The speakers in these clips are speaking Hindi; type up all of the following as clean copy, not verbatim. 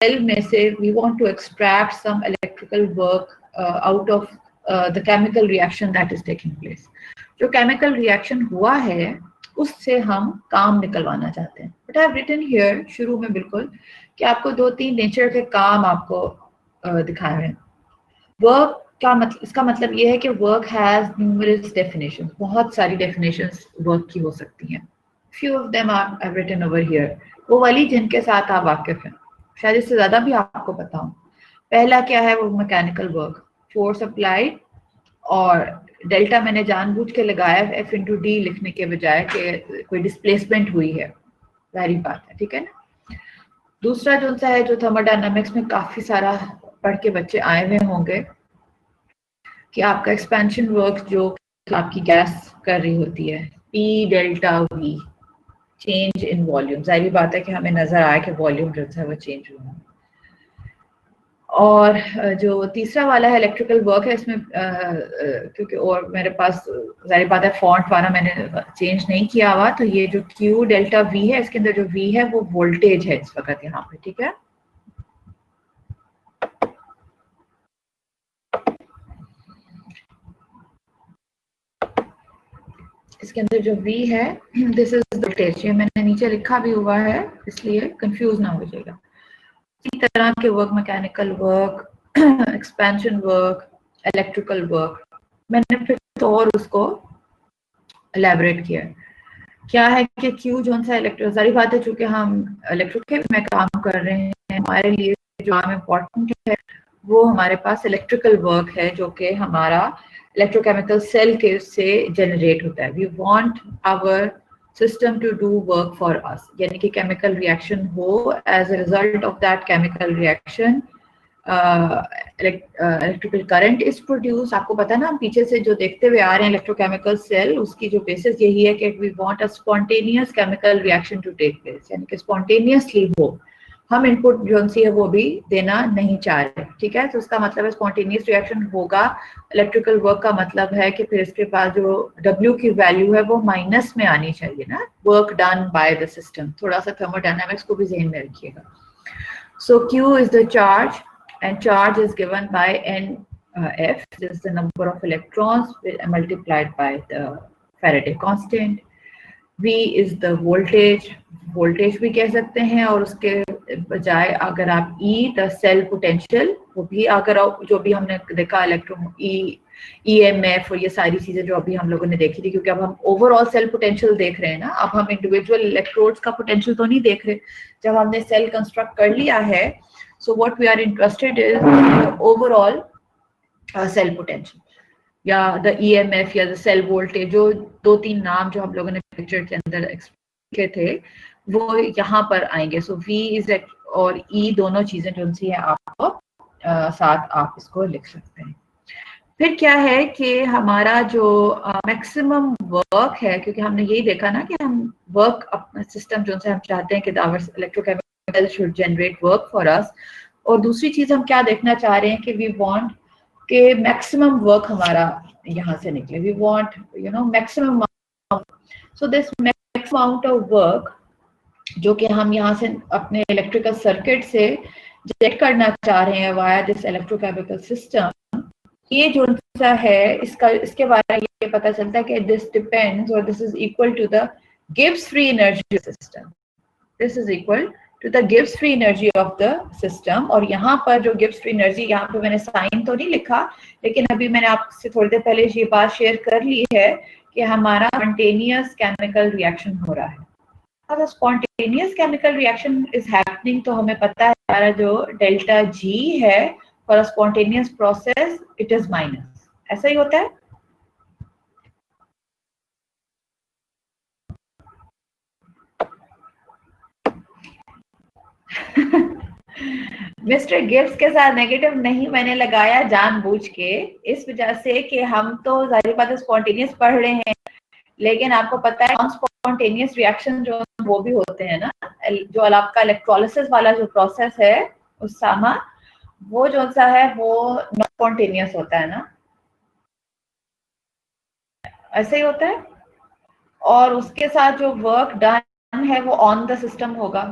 सेल में से we want to extract some electrical work out of the chemical reaction that is taking place. जो केमिकल रिएक्शन हुआ है उससे हम काम निकलवाना चाहते हैं। But I have written here शुरू में बिल्कुल कि आपको 2-3 नेचर के काम आपको दिखाए हैं। वर्क का मतलब, इसका मतलब ये है कि वर्क हैज न्यूमरस डेफिनेशंस, बहुत सारी डेफिनेशंस वर्क की हो सकती हैं। Few of them are I have written over here, वो वाली जिनके साथ आप वाकिफ हैं, शायद इससे ज्यादा भी आपको पता हो। पहला क्या है, वो मैकेनिकल वर्क, फोर्स अप्लाइड, और डेल्टा मैंने जानबूझ के लगाया F इंटू डी लिखने के बजाय कि कोई डिस्प्लेसमेंट हुई है, जाहिर बात है, ठीक है ना। दूसरा जो सा है, जो थर्मोडायनामिक्स में काफी सारा पढ़ के बच्चे आए हुए होंगे, कि आपका एक्सपेंशन वर्क जो आपकी गैस कर रही होती है, P delta V, change in volume, जाहिर बात है कि हमें नजर आया कि वॉल्यूम जो है वो चेंज हुआ है। और जो तीसरा वाला है इलेक्ट्रिकल वर्क है, इसमें क्योंकि और मेरे पास जाहिर बात है फॉन्ट वाला मैंने चेंज नहीं किया हुआ, तो ये जो Q डेल्टा V है, इसके अंदर जो V है वो वोल्टेज है इस वक्त यहाँ पे, ठीक है। इसके अंदर जो V है, दिस इज वोल्टेज, ये मैंने नीचे लिखा भी हुआ है इसलिए कंफ्यूज ना हो जाएगा। इसी तरह के work, mechanical work, expansion work, electrical work, मैंने फिर तो और उसको एलैबोरेट किया है। क्या है कि क्यू जो सा इलेक्ट्रो, सारी बात है, चूंकि हम इलेक्ट्रिक में काम कर रहे हैं, हमारे लिए जो काम इम्पोर्टेंट है वो हमारे पास इलेक्ट्रिकल वर्क है, जो कि हमारा इलेक्ट्रोकेमिकल सेल के से जनरेट होता है। We want our system to do work for us, यानी कि केमिकल रिएक्शन हो, as a result of that chemical reaction electrical current is produce. आपको पता है ना, हम पीछे से जो देखते हुए आ रहे हैं इलेक्ट्रोकेमिकल सेल, उसकी जो बेसिस यही है कि we want a spontaneous chemical reaction to take place, यानी कि स्पॉन्टेनियसली हो, हम इनपुट जो सी है वो भी देना नहीं चाह रहे, ठीक है। तो उसका मतलब है स्पॉन्टेनियस रिएक्शन होगा। इलेक्ट्रिकल वर्क का मतलब है कि फिर इसके पास जो W की वैल्यू है वो माइनस में आनी चाहिए ना, work done by the system. थोड़ा सा थर्मोडायनामिक्स को भी ध्यान में रखिएगा। So Q is the charge, and charge is given by F, this is the number of electrons multiplied by the Faraday constant. V is the voltage, voltage भी कह सकते हैं, और उसके बजाय अगर आप E, the cell potential, वो भी अगर जो भी हमने देखा इलेक्ट्रो EMF और ये सारी चीजें जो अभी हम लोगों ने देखी थी, क्योंकि अब हम ओवरऑल सेल पोटेंशियल देख रहे हैं ना, अब हम इंडिविजुअल इलेक्ट्रोड्स का पोटेंशियल तो नहीं देख रहे। जब हमने सेल कंस्ट्रक्ट कर लिया है, so what we are interested is overall cell potential या द EMF या द सेल वोल्टेज, जो 2-3 नाम जो हम लोगों ने पिक्चर के अंदर किए थे वो यहाँ पर आएंगे। सो V इज और E दोनों चीजें जो सी है आपको साथ आप इसको लिख सकते हैं। फिर क्या है कि हमारा जो मैक्सिमम वर्क है, क्योंकि हमने यही देखा ना कि हम वर्क अपना सिस्टम जो से हम चाहते हैं कि our electrochemical should generate work for us, और दूसरी चीज हम क्या देखना चाह रहे हैं कि वी वांट के मैक्सिमम वर्क हमारा यहाँ से निकले, we want maximum. So this maximum amount of work जो कि हम यहाँ से अपने इलेक्ट्रिकल सर्किट से जनरेट करना चाह रहे हैं वाया दिस इलेक्ट्रोकेमिकल सिस्टम, ये जो सा है इसके बारे में ये पता चलता है कि दिस डिपेंड्स और this is equal to the Gibbs free energy system, this is equal to the Gibbs free energy of the system. और यहाँ पर जो गिब्स फ्री एनर्जी, यहाँ पे मैंने साइन तो नहीं लिखा, लेकिन अभी मैंने आपसे थोड़ी देर पहले ये बात शेयर कर ली है कि हमारा स्पॉन्टेनियस केमिकल रिएक्शन हो रहा है। अगर spontaneous chemical reaction is happening, तो हमें पता है हमारा जो डेल्टा G है for a spontaneous process, it is minus, ऐसा ही होता है। मिस्टर गिब्स के साथ नेगेटिव नहीं मैंने लगाया जानबूझ के, इस वजह से कि हम तो जाहिर बात है स्पॉन्टेनियस पढ़ रहे हैं, लेकिन आपको पता है नॉन स्पॉन्टेनियस रिएक्शन जो वो भी होते हैं ना, जो आपका इलेक्ट्रोलिसिस वाला जो प्रोसेस है उस सामा, वो जो सा है वो नॉन स्पॉन्टेनियस होता है ना, ऐसे ही होता है। और उसके साथ जो वर्क डन है वो ऑन द सिस्टम होगा,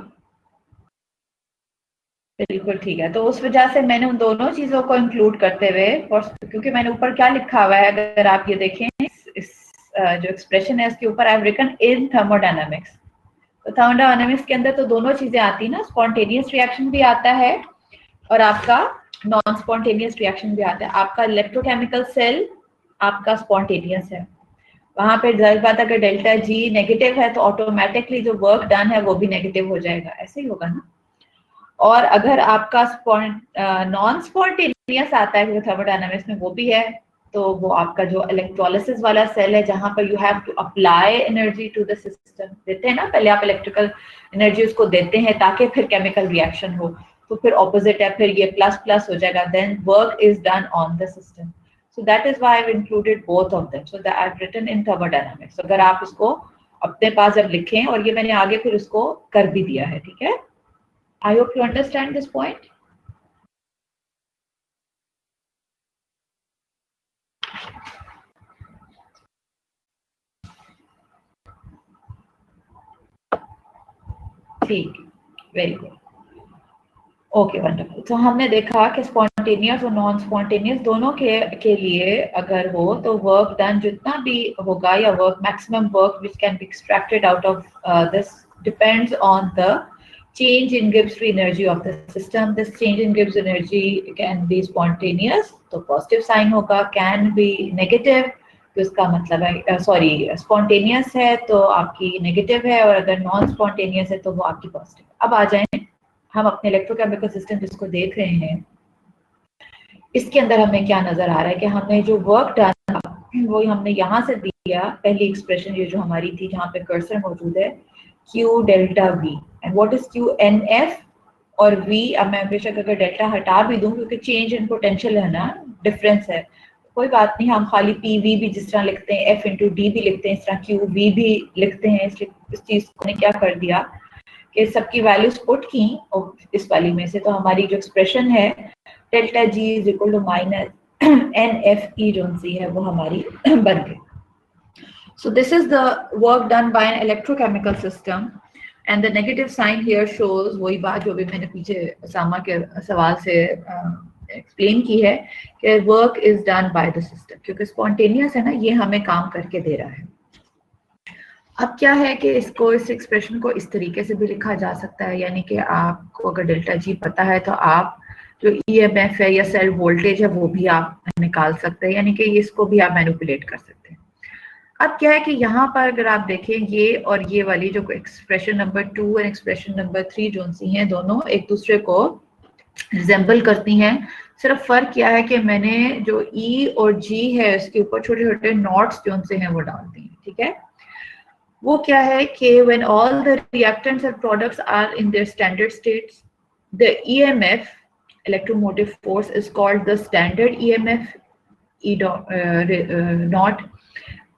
बिल्कुल ठीक है। तो उस वजह से मैंने उन दोनों चीजों को इंक्लूड करते हुए, क्योंकि मैंने ऊपर क्या लिखा हुआ है, अगर आप ये देखें इस जो एक्सप्रेशन है इसके ऊपर I have written in thermodynamics. तो थर्मोडायनामिक्स के अंदर तो दोनों चीजें आती है ना, स्पॉन्टेनियस रिएक्शन भी आता है और आपका नॉन स्पॉन्टेनियस रिएक्शन भी आता है। आपका इलेक्ट्रोकेमिकल सेल आपका स्पॉन्टेनियस है, वहां पे जाहिर बात अगर डेल्टा जी नेगेटिव है तो ऑटोमेटिकली जो वर्क डन है वो भी नेगेटिव हो जाएगा, ऐसे ही होगा ना। और अगर आपका नॉन स्पॉन्टेनियस आता है थर्मोडायनामिक्स में, वो भी है, तो वो आपका जो इलेक्ट्रोलिसिस वाला सेल है जहां पर you have to apply energy to the system, देते हैं ना, पहले आप इलेक्ट्रिकल एनर्जी उसको देते हैं ताकि फिर केमिकल रिएक्शन हो, तो फिर ऑपोजिट है, फिर ये प्लस प्लस हो जाएगा, then work is done on the system. So that is why I've included both of them. So that I've written in thermodynamics. So अगर आप इसको अपने पास जब लिखें, और ये मैंने आगे फिर उसको कर भी दिया है, ठीक है। I hope you understand this point. ठीक, वेरी गुड, ओके वंडरफुल। तो हमने देखा कि स्पॉन्टेनियस और नॉन स्पॉन्टेनियस दोनों के लिए अगर हो तो वर्क डन जितना भी होगा, या work maximum work which can be extracted out of this depends on the change in Gibbs free energy of the system. This change in Gibbs energy can be spontaneous, तो पॉजिटिव साइन होगा, कैन बी नेगेटिव, तो इसका मतलब है सॉरी स्पॉन्टेनियस है तो आपकी नेगेटिव है, और अगर नॉन स्पॉन्टेनियस है तो वो आपकी पॉजिटिव। अब आ जाए हम अपने इलेक्ट्रोकेमिकल सिस्टम जिसको देख रहे हैं, इसके अंदर हमें क्या नजर आ रहा है कि हमने जो वर्क डन वो हमने यहाँ से दिया, पहली एक्सप्रेशन ये जो हमारी थी जहाँ पे कर्सर मौजूद है, Q delta V, and what is Q NF और V। अब मैं बेशक अगर डेल्टा हटा भी दूं क्योंकि चेंज इन पोटेंशियल है ना, डिफरेंस है, कोई बात नहीं, हम खाली PV भी जिस तरह लिखते हैं, F इंटू डी भी लिखते हैं, इस तरह QV भी लिखते हैं। इसलिए इस चीज को ने क्या कर दिया कि सबकी वैल्यूज पुट की इस वाली में से, तो हमारी जो एक्सप्रेशन है delta G is equal to minus NFE जो सी है वो हमारी बन गई। So this is the work done by an electrochemical system, and the negative sign here shows वही बात जो भी मैंने पीछे सामा के सवाल से एक्सप्लेन की है कि work is done by the system, क्योंकि स्पॉन्टेनियस है ना, ये हमें काम करके दे रहा है। अब क्या है कि इसको, इस एक्सप्रेशन को इस तरीके से भी लिखा जा सकता है, यानी कि आपको अगर डेल्टा जी पता है तो आप जो EMF है या सेल वोल्टेज है वो भी आप निकाल सकते हैं, यानी कि इसको भी आप मैनिपुलेट कर सकते हैं। अब क्या है कि यहाँ पर अगर आप देखें ये और ये वाली जो एक्सप्रेशन नंबर 2 और एक्सप्रेशन नंबर 3 जो सी हैं, दोनों एक दूसरे को रिजेंबल करती हैं। सिर्फ फर्क क्या है कि मैंने जो E और G है उसके ऊपर छोटे छोटे नॉट्स जो से हैं वो डाल दी हैं, ठीक है। वो क्या है कि when all the reactants and products are in their standard states, the EMF electromotive force is called the standard EMF E naught,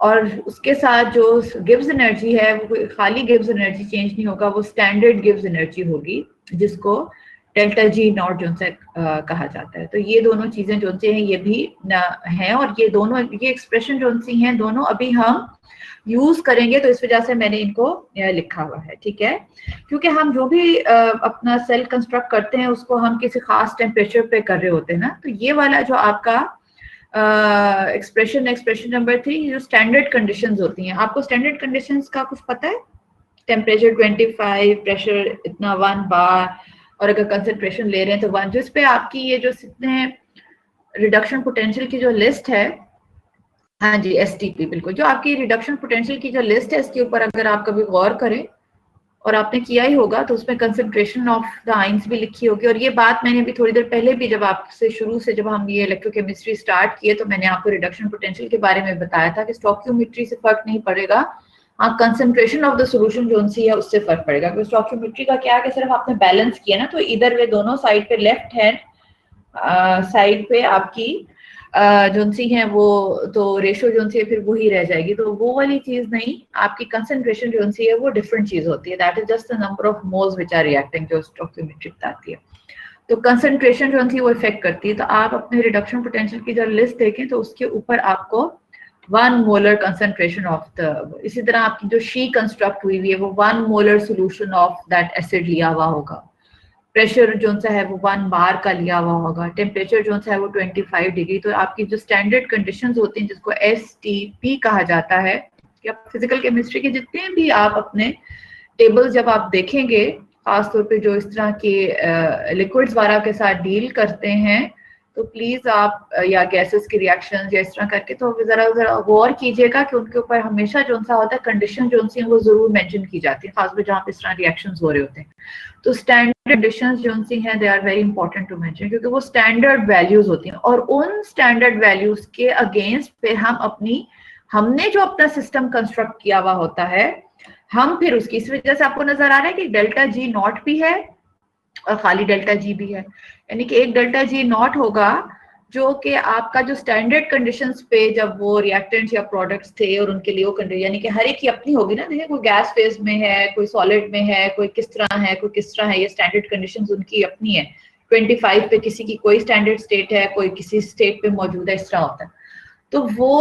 और उसके साथ जो गिब्स एनर्जी है वो खाली गिब्स एनर्जी चेंज नहीं होगा, वो स्टैंडर्ड गिब्स एनर्जी होगी जिसको डेल्टा जी नॉट जो से कहा जाता है। तो ये दोनों चीजें जो से हैं ये भी हैं, और ये दोनों ये एक्सप्रेशन जो सी हैं दोनों अभी हम यूज करेंगे, तो इस वजह से मैंने इनको लिखा हुआ है, ठीक है। क्योंकि हम जो भी अपना सेल कंस्ट्रक्ट करते हैं उसको हम किसी खास टेम्परेचर पे कर रहे होते हैं ना, तो ये वाला जो आपका एक्सप्रेशन नंबर 3 जो स्टैंडर्ड कंडीशंस होती हैं, आपको स्टैंडर्ड कंडीशंस का कुछ पता है? टेम्परेचर 25, प्रेशर इतना 1 बार, और अगर कंसंट्रेशन ले रहे हैं तो 1, जिस पे आपकी ये जो कितने रिडक्शन पोटेंशियल की जो लिस्ट है, हाँ जी STP, बिल्कुल, जो आपकी रिडक्शन पोटेंशियल की जो लिस्ट है इसके ऊपर अगर आप कभी गौर करें, और आपने किया ही होगा, तो उसमें कंसंट्रेशन ऑफ द आयंस भी लिखी होगी। और ये बात मैंने भी थोड़ी देर पहले भी जब आपसे शुरू से जब हम ये इलेक्ट्रोकेमिस्ट्री स्टार्ट किए तो मैंने आपको रिडक्शन पोटेंशियल के बारे में बताया था कि स्टोइकियोमेट्री से फर्क नहीं पड़ेगा, हाँ कंसंट्रेशन ऑफ द सोल्यूशन जो सी है उससे फर्क पड़ेगा। क्योंकि स्टोइकियोमेट्री का क्या है कि सिर्फ आपने बैलेंस किया ना, तो इधर वे दोनों साइड पे लेफ्ट हैंड साइड पे आपकी जो सी है वो तो रेशो जो सी है फिर वही रह जाएगी, तो वो वाली चीज नहीं, आपकी कंसंट्रेशन जो सी है वो डिफरेंट चीज होती है, that is just the number of moles which are reacting, जो स्टोइकियोमेट्री बताती है। तो कंसंट्रेशन जो सी वो इफेक्ट करती है। तो आप अपने रिडक्शन पोटेंशियल की जब लिस्ट देखें तो उसके ऊपर आपको 1 मोलर कंसंट्रेशन ऑफ द, इसी तरह आपकी जो शी कंस्ट्रक्ट हुई है वो 1 molar solution of that acid लिया हुआ होगा, प्रेशर जो सा है वो 1 बार का लिया हुआ होगा, टेम्परेचर जो सा है वो 25 डिग्री। तो आपकी जो स्टैंडर्ड कंडीशंस होती हैं जिसको STP कहा जाता है, कि आप फिजिकल केमिस्ट्री के जितने भी आप अपने टेबल जब आप देखेंगे, खासतौर पे जो इस तरह के लिक्विड्स वगैरह के साथ डील करते हैं, तो प्लीज आप या गैसेस की रिएक्शन या इस तरह करके तो जरा जरा गौर कीजिएगा कि उनके ऊपर हमेशा जो सा होता है कंडीशन जो सी वो जरूर मेंशन की जाती है, खासकर जहाँ पे इस तरह रिएक्शंस हो रहे होते हैं। तो स्टैंडर्ड कंडीशंस जो सी हैं they are very important to mention, क्योंकि वो स्टैंडर्ड वैल्यूज होती हैं और उन स्टैंडर्ड वैल्यूज के अगेंस्ट पे हमने जो अपना सिस्टम कंस्ट्रक्ट किया हुआ होता है, हम फिर उसकी, इस वजह से आपको नजर आ रहा है कि डेल्टा जी नॉट भी है और खाली डेल्टा जी भी है, यानी कि एक डेल्टा जी नॉट होगा जो कि आपका जो स्टैंडर्ड कंडीशंस पे जब वो रिएक्टेंट्स या प्रोडक्ट्स थे और उनके लिए वो कंडीशन, यानी कि हर एक की अपनी होगी ना, देखिए कोई गैस फेज में है, कोई सॉलिड में है, कोई किस तरह है, कोई किस तरह है, ये स्टैंडर्ड कंडीशंस उनकी अपनी है। 25 पे किसी की कोई स्टैंडर्ड स्टेट है, कोई किसी स्टेट पे मौजूद है, इस तरह होता है। तो वो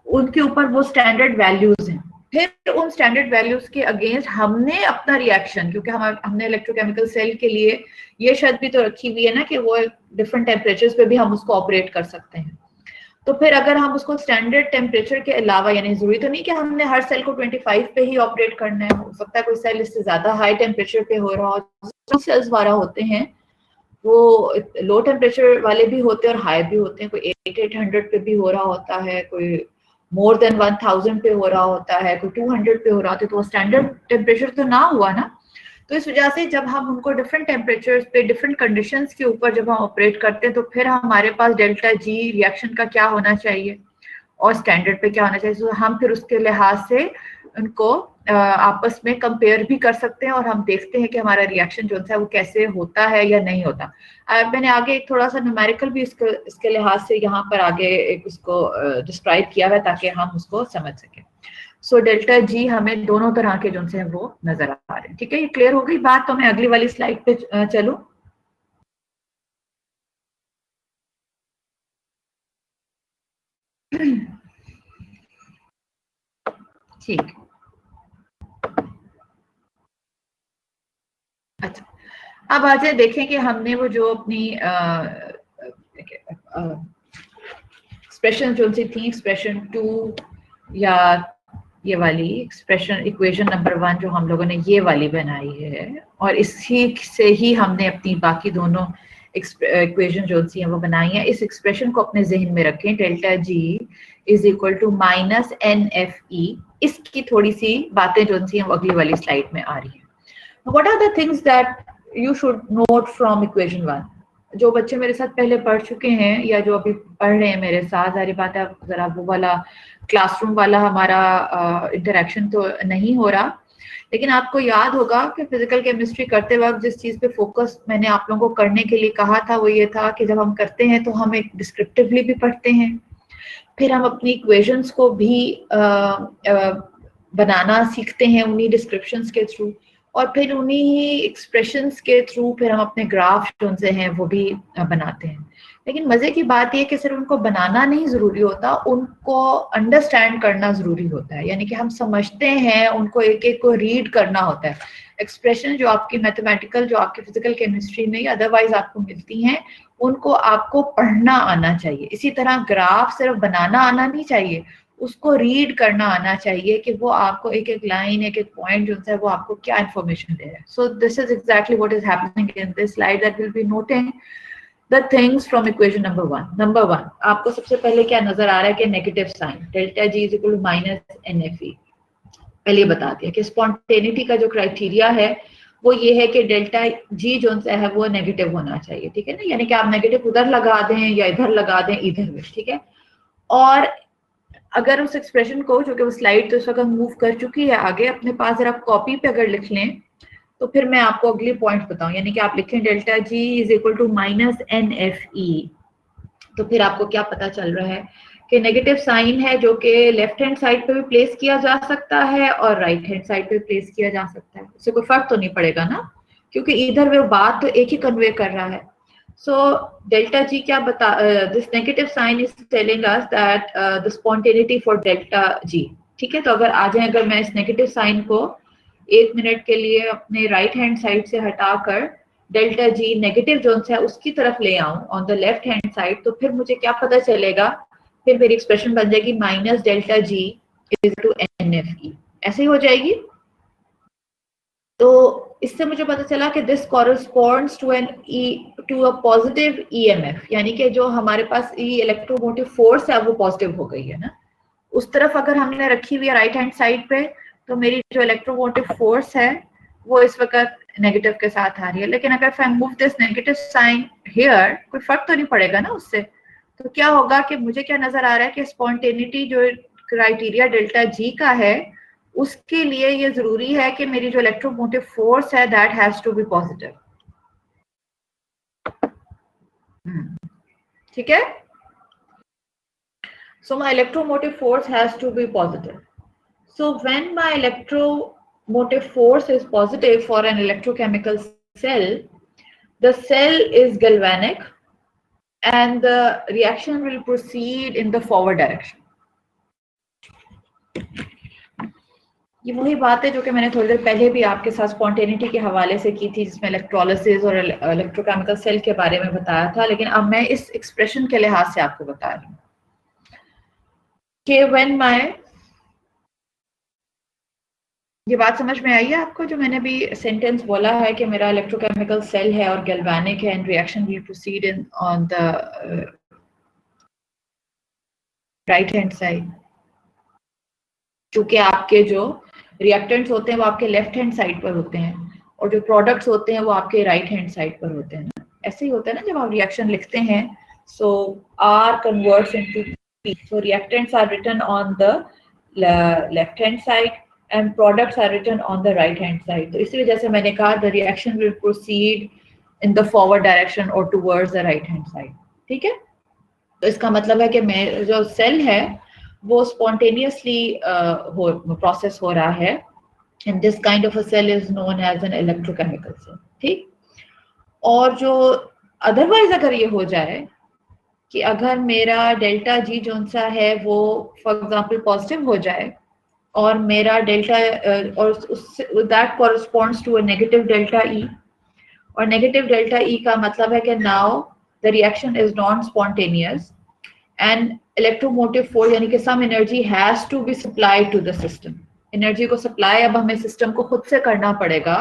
उनके ऊपर वो स्टैंडर्ड वैल्यूज हैं। फिर उन स्टैंडर्ड वैल्यूज के अगेंस्ट हमने अपना रिएक्शन, क्योंकि हमने इलेक्ट्रोकेमिकल सेल के लिए ये शर्त भी तो रखी हुई है ना कि वो डिफरेंट टेम्परेचर्स पे भी हम उसको ऑपरेट कर सकते हैं। तो फिर अगर हम उसको स्टैंडर्ड टेम्परेचर के अलावा, यानी जरूरी तो नहीं कि हमने हर सेल को 25 पे ही ऑपरेट करना है, हो सकता है कोई सेल इससे ज्यादा हाई टेम्परेचर पे हो रहा हो। सेल्स वाला होते हैं वो लो टेम्परेचर वाले भी होते हैं और हाई भी होते हैं, कोई 800 पे भी हो रहा होता है, कोई मोर देन 1000 पे हो रहा होता है, कोई 200 पे हो रहा होता है, तो वो स्टैंडर्ड टेम्परेचर तो ना हुआ ना। तो इस वजह से जब हम उनको डिफरेंट टेम्परेचर्स पे डिफरेंट कंडीशंस के ऊपर जब हम ऑपरेट करते हैं, तो फिर हमारे पास डेल्टा जी रिएक्शन का क्या होना चाहिए और स्टैंडर्ड पे क्या होना चाहिए। तो हम फिर उसके लिहाज से उनको आपस में कंपेयर भी कर सकते हैं और हम देखते हैं कि हमारा रिएक्शन जो है वो कैसे होता है या नहीं होता। मैंने आगे एक थोड़ा सा न्यूमेरिकल भी इसके लिहाज से यहाँ पर आगे एक उसको डिस्क्राइब किया है ताकि हम उसको समझ सकें। सो डेल्टा जी हमें दोनों तरह के जो है वो नजर आ रहे हैं। ठीक है, ये क्लियर हो गई बात। तो मैं अगली वाली स्लाइड पे चलूं। ठीक, अच्छा, अब आज देखें कि हमने वो जो अपनी एक्सप्रेशन जो सी थी, एक्सप्रेशन 2 या ये वाली एक्सप्रेशन इक्वेशन नंबर 1 जो हम लोगों ने ये वाली बनाई है, और इसी से ही हमने अपनी बाकी दोनों इक्वेशन जो सी हैं वो बनाई है। इस एक्सप्रेशन को अपने जहन में रखें, delta G is equal to minus NFE। इसकी थोड़ी सी बातें जो सी हैं वो अगली वाली स्लाइड में आ रही है। What are the things that you should note from equation 1? जो बच्चे मेरे साथ पहले पढ़ चुके हैं या जो अभी पढ़ रहे हैं मेरे साथ, सारी बात है, जरा वो वाला क्लासरूम वाला हमारा इंटरेक्शन तो नहीं हो रहा, लेकिन आपको याद होगा कि फिजिकल केमिस्ट्री करते वक्त जिस चीज पे फोकस मैंने आप लोगों को करने के लिए कहा था वो ये था कि जब हम करते हैं तो हम एक डिस्क्रिप्टिवली भी पढ़ते हैं, फिर हम अपनी इक्वेशंस को भी बनाना सीखते हैं उन्हीं डिस्क्रिप्शंस के थ्रू, और फिर उन्हीं ही एक्सप्रेशंस के थ्रू फिर हम अपने ग्राफ जो से हैं वो भी बनाते हैं। लेकिन मजे की बात यह कि सिर्फ उनको बनाना नहीं जरूरी होता, उनको अंडरस्टैंड करना जरूरी होता है, यानी कि हम समझते हैं, उनको एक एक को रीड करना होता है। एक्सप्रेशन जो आपकी मैथमेटिकल, जो आपकी फिजिकल केमिस्ट्री में अदरवाइज आपको मिलती हैं, उनको आपको पढ़ना आना चाहिए। इसी तरह ग्राफ सिर्फ बनाना आना नहीं चाहिए, उसको रीड करना आना चाहिए कि वो आपको एक एक लाइन, एक एक पॉइंट जो है वो आपको क्या इंफॉर्मेशन दे रहा है। सो this is exactly what is happening in this slide that will be noting the things from equation number 1। Number 1 आपको सबसे पहले क्या नजर आ रहा है कि negative sign, delta G is equal to minus NFE। पहले बता दिया कि स्पॉन्टेनिटी का जो क्राइटेरिया है वो ये है कि डेल्टा जी जो है वो नेगेटिव होना चाहिए। ठीक है ना, यानी कि आप नेगेटिव उधर लगा दें या इधर लगा दें, इधर में। ठीक है, और अगर उस एक्सप्रेशन को, जो कि वो स्लाइड तो इस वक्त मूव कर चुकी है आगे, अपने पास जरा कॉपी पे अगर लिख लें तो फिर मैं आपको अगले पॉइंट बताऊं, यानी कि आप लिखें delta G is equal to minus NFE, तो फिर आपको क्या पता चल रहा है कि नेगेटिव साइन है जो कि लेफ्ट हैंड साइड पे भी प्लेस किया जा सकता है और राइट हैंड साइड पे प्लेस किया जा सकता है। उससे कोई फर्क तो नहीं पड़ेगा ना, क्योंकि इधर वो बात तो एक ही कन्वे कर रहा है। So delta G क्या बता, this negative sign is telling us that the spontaneity for delta G। ठीक है, तो अगर आ जाए, अगर मैं इस नेगेटिव साइन को 1 मिनट के लिए अपने राइट हैंड साइड से हटाकर डेल्टा जी नेगेटिव जोन है उसकी तरफ ले आऊं on the left hand side, तो फिर मुझे क्या पता चलेगा, फिर मेरी एक्सप्रेशन बन जाएगी minus delta G is to N F E, ऐसे ही हो जाएगी। तो इससे मुझे पता चला कि this corresponds to an to a positive EMF, यानी कि जो हमारे पास इलेक्ट्रोमोटिव फोर्स है वो पॉजिटिव हो गई है ना, उस तरफ अगर हमने रखी हुई है राइट हैंड साइड पे, तो मेरी जो इलेक्ट्रोमोटिव फोर्स है वो इस वक्त नेगेटिव के साथ आ रही है। लेकिन अगर I move this negative sign here, कोई फर्क तो नहीं पड़ेगा ना उससे। तो क्या होगा कि मुझे क्या नजर आ रहा है कि स्पॉन्टेनिटी जो क्राइटेरिया डेल्टा जी का है उसके लिए ये जरूरी है कि मेरी जो इलेक्ट्रोमोटिव फोर्स है that has to be positive. ठीक है, so my electromotive force has to be positive. So when my electromotive force is positive for an electrochemical cell, the cell is galvanic and the reaction will proceed in the forward direction. ये वही बात है जो कि मैंने थोड़ी देर पहले भी आपके साथ स्पॉन्टेनिटी के हवाले से की थी, जिसमें इलेक्ट्रोलिसिस और इलेक्ट्रोकेमिकल सेल के बारे में बताया था, लेकिन अब मैं इस एक्सप्रेशन के लिहाज से आपको बता रही हूँ कि व्हेन माय, ये बात समझ में आई है आपको जो मैंने भी सेंटेंस बोला है कि मेरा इलेक्ट्रोकेमिकल सेल है और गैल्वेनिक है and reaction will proceed in on the right hand side, क्योंकि आपके जो रिएक्टेंट्स होते हैं वो आपके लेफ्ट हैंड साइड पर होते हैं और जो प्रोडक्ट्स होते हैं वो आपके राइट हैंड साइड पर होते हैं ना। ऐसे ही होता है ना जब आप रिएक्शन लिखते हैं, so R converts into P, so reactants are written on the left hand side and products are written on the right hand side. तो इसी वजह से मैंने कहा the reaction will proceed in the forward direction or towards the right hand side. ठीक है, तो इसका मतलब है कि मैं जो सेल है वो spontaneously प्रोसेस हो रहा है and this kind of a cell is known as an electrochemical cell. ठीक, और जो अदरवाइज अगर ये हो जाए कि अगर मेरा डेल्टा जी जोन सा है वो फॉर एग्जांपल पॉजिटिव हो जाए और मेरा डेल्टा और that corresponds to a negative delta E, और नेगेटिव डेल्टा ई का मतलब है कि now the reaction is non spontaneous and electromotive force यानी कि some energy has to be supplied to the system. Energy को सप्लाई अब हमें सिस्टम को खुद से करना पड़ेगा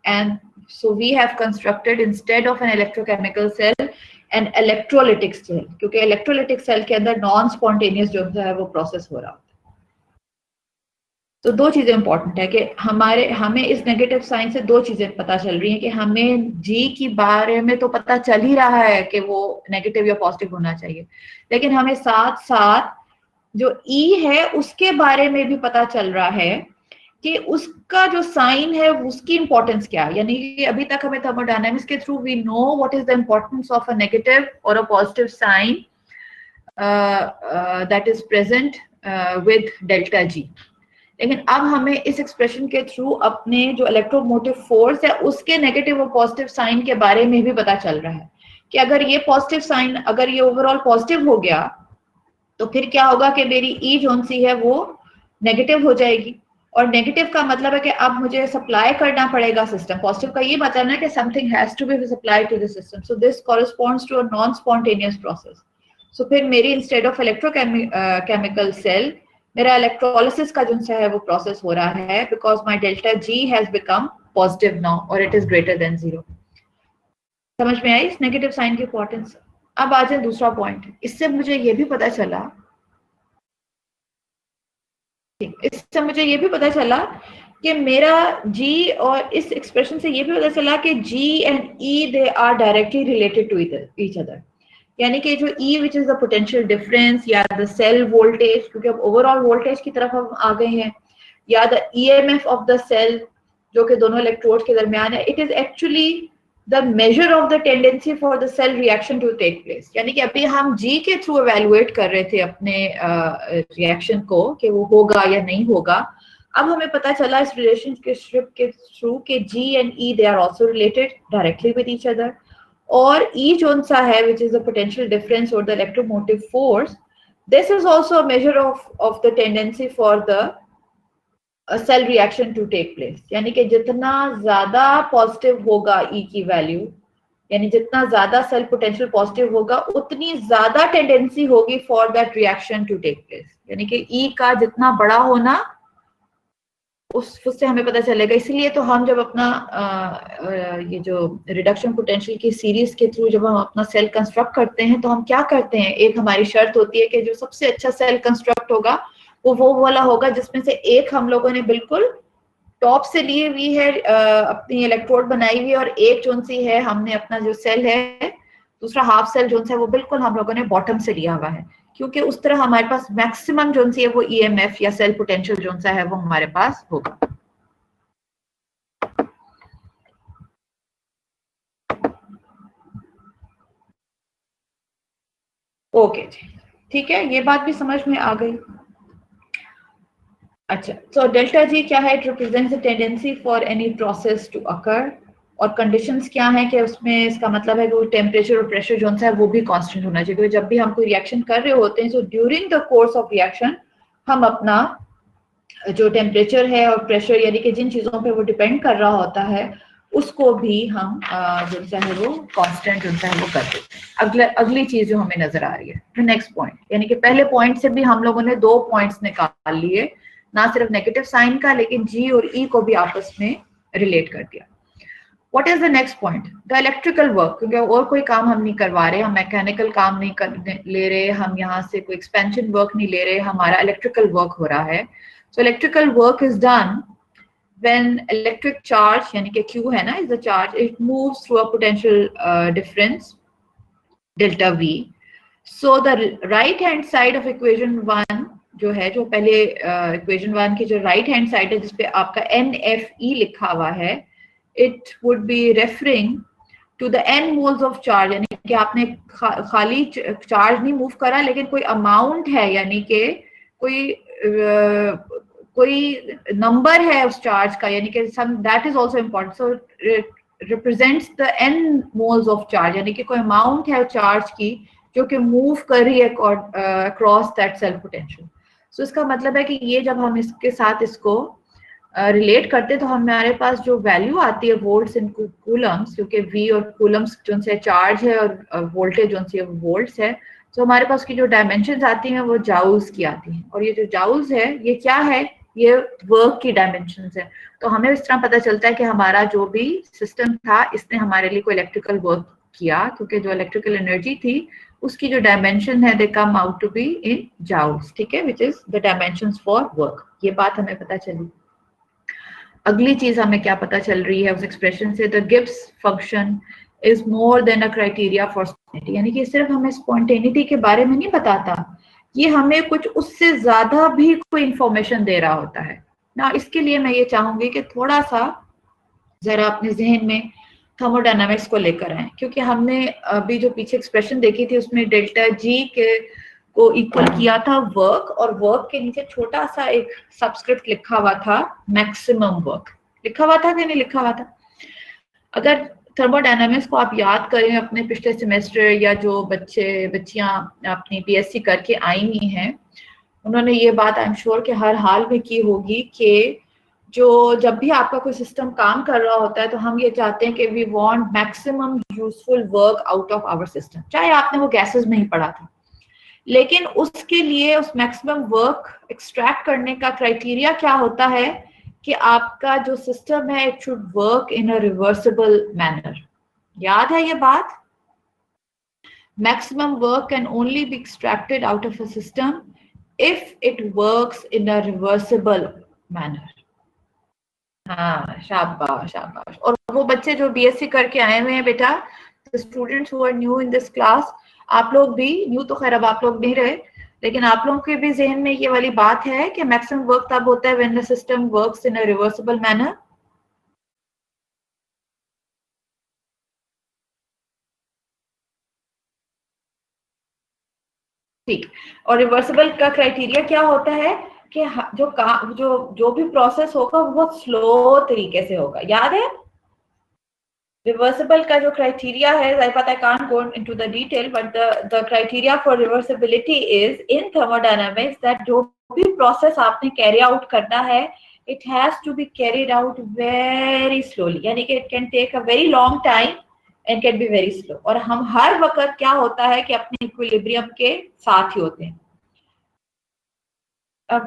and so we have constructed instead of an electrochemical cell an electrolytic cell, क्योंकि इलेक्ट्रोलिटिक सेल के अंदर नॉन स्पॉन्टेनियस जो है वो प्रोसेस हो रहा है। तो दो चीजें इंपॉर्टेंट है कि हमें इस नेगेटिव साइन से दो चीजें पता चल रही हैं कि हमें जी की बारे में तो पता चल ही रहा है कि वो नेगेटिव या पॉजिटिव होना चाहिए, लेकिन हमें साथ साथ जो ई है उसके बारे में भी पता चल रहा है कि उसका जो साइन है उसकी इंपॉर्टेंस क्या है। यानी कि अभी तक हमें थर्मोडायनामिक्स के through we know what is the importance of a negative और a positive sign that is present with delta G, लेकिन अब हमें इस एक्सप्रेशन के थ्रू अपने जो इलेक्ट्रोमोटिव फोर्स है उसके नेगेटिव और पॉजिटिव साइन के बारे में भी पता चल रहा है कि अगर ये पॉजिटिव साइन, अगर ये ओवरऑल पॉजिटिव हो गया तो फिर क्या होगा कि मेरी ई जोन सी है वो नेगेटिव हो जाएगी, और नेगेटिव का मतलब है कि अब मुझे सप्लाई करना पड़ेगा सिस्टम। पॉजिटिव का ये मतलब है कि something has to be supplied to the system, so this corresponds to a non spontaneous process. So फिर मेरी इंस्टेड ऑफ इलेक्ट्रोकेमिकल सेल मेरा इलेक्ट्रोलिसिस का जो है वो प्रोसेस हो रहा है because my delta G has become positive now और इट इज ग्रेटर देन 0। समझ में आई इस नेगेटिव साइन की इंपॉर्टेंस। अब आ जाए दूसरा पॉइंट, इससे मुझे ये भी पता चला, इससे मुझे ये भी पता चला कि मेरा G और इस एक्सप्रेशन से ये भी पता चला कि G and E they are directly related to each other. यानी कि जो E which is the potential difference या द सेल वोल्टेज, क्योंकि अब ओवरऑल वोल्टेज की तरफ हम आ गए हैं, या the EMF of the cell जो कि दोनों इलेक्ट्रोड के दरमियान है, it is actually the measure of the tendency for the cell reaction to take place. यानी कि अभी हम जी के थ्रू एवेलुएट कर रहे थे अपने रिएक्शन को कि वो होगा या नहीं होगा। अब हमें पता चला इस रिलेशनशिप के थ्रू कि G and E they are also related directly with each other, और ई जोन सा है which is the potential difference और the electromotive force, this is also a measure of the tendency for the cell reaction to take place, यानी कि जितना ज्यादा पॉजिटिव होगा ई की वैल्यू, यानी जितना ज्यादा सेल पोटेंशियल पॉजिटिव होगा उतनी ज्यादा टेंडेंसी होगी for that reaction to take place, यानी कि ई का जितना बड़ा होना उससे हमें पता चलेगा। इसलिए तो हम जब अपना ये जो रिडक्शन पोटेंशियल की सीरीज के थ्रू जब हम अपना सेल कंस्ट्रक्ट करते हैं तो हम क्या करते हैं, एक हमारी शर्त होती है कि जो सबसे अच्छा सेल कंस्ट्रक्ट होगा वो वाला होगा जिसमें से एक हम लोगों ने बिल्कुल टॉप से ली हुई है, अपनी इलेक्ट्रोड बनाई हुई है, और एक जोन सी है हमने अपना जो सेल है दूसरा हाफ सेल जोन सा है वो बिल्कुल हम लोगों ने बॉटम से लिया हुआ है, क्योंकि उस तरह हमारे पास मैक्सिमम जोन सी है वो ईएमएफ या सेल पोटेंशियल जोन सा है वो हमारे पास होगा। ओके जी, ठीक है, ये बात भी समझ में आ गई। अच्छा, तो डेल्टा जी क्या है? It represents the tendency for any process to occur, और कंडीशंस क्या है कि उसमें इसका मतलब है कि वो टेम्परेचर और प्रेशर जो है वो भी कांस्टेंट होना चाहिए, क्योंकि जब भी हम कोई रिएक्शन कर रहे होते हैं, so during the course of reaction हम अपना जो टेम्परेचर है और प्रेशर, यानी कि जिन चीजों पे वो डिपेंड कर रहा होता है उसको भी हम जो है वो कांस्टेंट जो है वो कर देते हैं। अगली चीज जो हमें नजर आ रही है नेक्स्ट पॉइंट, यानी कि पहले पॉइंट से भी हम लोगों ने 2 पॉइंट्स निकाल लिए, ना सिर्फ नेगेटिव साइन का लेकिन जी और ई को भी आपस में रिलेट कर दिया। What is the next point? The electrical work, क्योंकि और कोई काम हम नहीं करवा रहे, हम मैकेनिकल काम नहीं कर ले रहे, हम यहाँ से कोई एक्सपेंशन वर्क नहीं ले रहे, हमारा इलेक्ट्रिकल वर्क हो रहा है। So electrical work is done when electric charge, यानी कि Q है ना, is the charge, it moves through a potential difference delta V. So the right hand side of equation 1 जो है, जो पहले equation 1 की जो right hand side है जिसपे आपका NFE लिखा हुआ है, it would be referring to the n moles of charge, यानी कि आपने खाली चार्ज नहीं मूव करा लेकिन कोई अमाउंट है, यानी कि कोई नंबर है उस चार्ज का, यानी कि some that is also important. So represents the n moles of charge, यानी कि कोई अमाउंट है चार्ज की जो कि मूव कर रही है अक्रॉस दैट सेल पोटेंशियल। सो इसका मतलब है कि ये जब हम इसके साथ इसको रिलेट करते तो हमारे पास जो वैल्यू आती है वोल्ट्स इन कूलम्स, क्योंकि वी और कूलम्स जो से चार्ज है और वोल्टेज जो से वोल्ट्स है, तो हमारे पास की जो डायमेंशंस आती हैं वो जाउल्स की आती हैं, और ये जो जाउल्स है ये क्या है? ये वर्क की डायमेंशंस है। तो हमें इस तरह पता चलता है कि हमारा जो भी सिस्टम था इसने हमारे लिए कोई इलेक्ट्रिकल वर्क किया, क्योंकि जो इलेक्ट्रिकल एनर्जी थी उसकी जो डायमेंशन है they come out to be in joules, ठीक है, which is the dimensions for work. ये बात हमें पता चली। अगली चीज हमें क्या पता चल रही है उस एक्सप्रेशन से? The Gibbs function is more than a criteria for spontaneity, यानी कि सिर्फ हमें स्पॉन्टेनिटी के बारे में नहीं बताता, ये हमें कुछ उससे ज्यादा भी कोई इंफॉर्मेशन दे रहा होता है ना। इसके लिए मैं ये चाहूंगी कि थोड़ा सा जरा अपने जहन में थर्मोडायनामिक्स को लेकर आए, क्योंकि हमने अभी जो पीछे एक्सप्रेशन देखी थी उसमें डेल्टा जी के को इक्वल किया था वर्क, और वर्क के नीचे छोटा सा एक सबस्क्रिप्ट लिखा हुआ था मैक्सिमम वर्क, लिखा हुआ था कि नहीं लिखा हुआ था? अगर थर्मोडायनामिक्स को आप याद करें अपने पिछले सेमेस्टर, या जो बच्चियां अपनी बीएससी करके आई हुई हैं उन्होंने ये बात आई एम श्योर कि हर हाल में की होगी कि जो जब भी आपका कोई सिस्टम काम कर रहा होता है तो हम ये चाहते हैं कि we want maximum useful work out of our system, चाहे आपने वो गैसेस में ही पढ़ा था, लेकिन उसके लिए उस मैक्सिमम वर्क एक्सट्रैक्ट करने का क्राइटेरिया क्या होता है कि आपका जो सिस्टम है it should work in a reversible manner. याद है ये बात? Maximum work can only be extracted out of a system if it works in a reversible manner. हाँ, शाबाश शाबाश। और वो बच्चे जो बीएससी करके आए हुए हैं बेटा, students who are new in this class, आप लोग भी न्यू, तो खैर अब आप लोग नहीं रहे, लेकिन आप लोगों के भी जहन में ये वाली बात है कि मैक्सिमम वर्क तब होता है when the system works in a reversible manner. ठीक। और रिवर्सिबल का क्राइटेरिया क्या होता है कि जो भी प्रोसेस होगा वो बहुत स्लो तरीके से होगा, याद है? रिवर्सिबल का जो क्राइटेरिया है, I can't go into the detail, but the criteria for reversibility is in thermodynamics that जो भी प्रोसेस आपने कैरी आउट करना है it has to be carried out very slowly, यानी कि it can take a very long time and can be very slow. और हम हर वक्त क्या होता है कि अपने इक्विलिब्रियम के साथ ही होते हैं. अब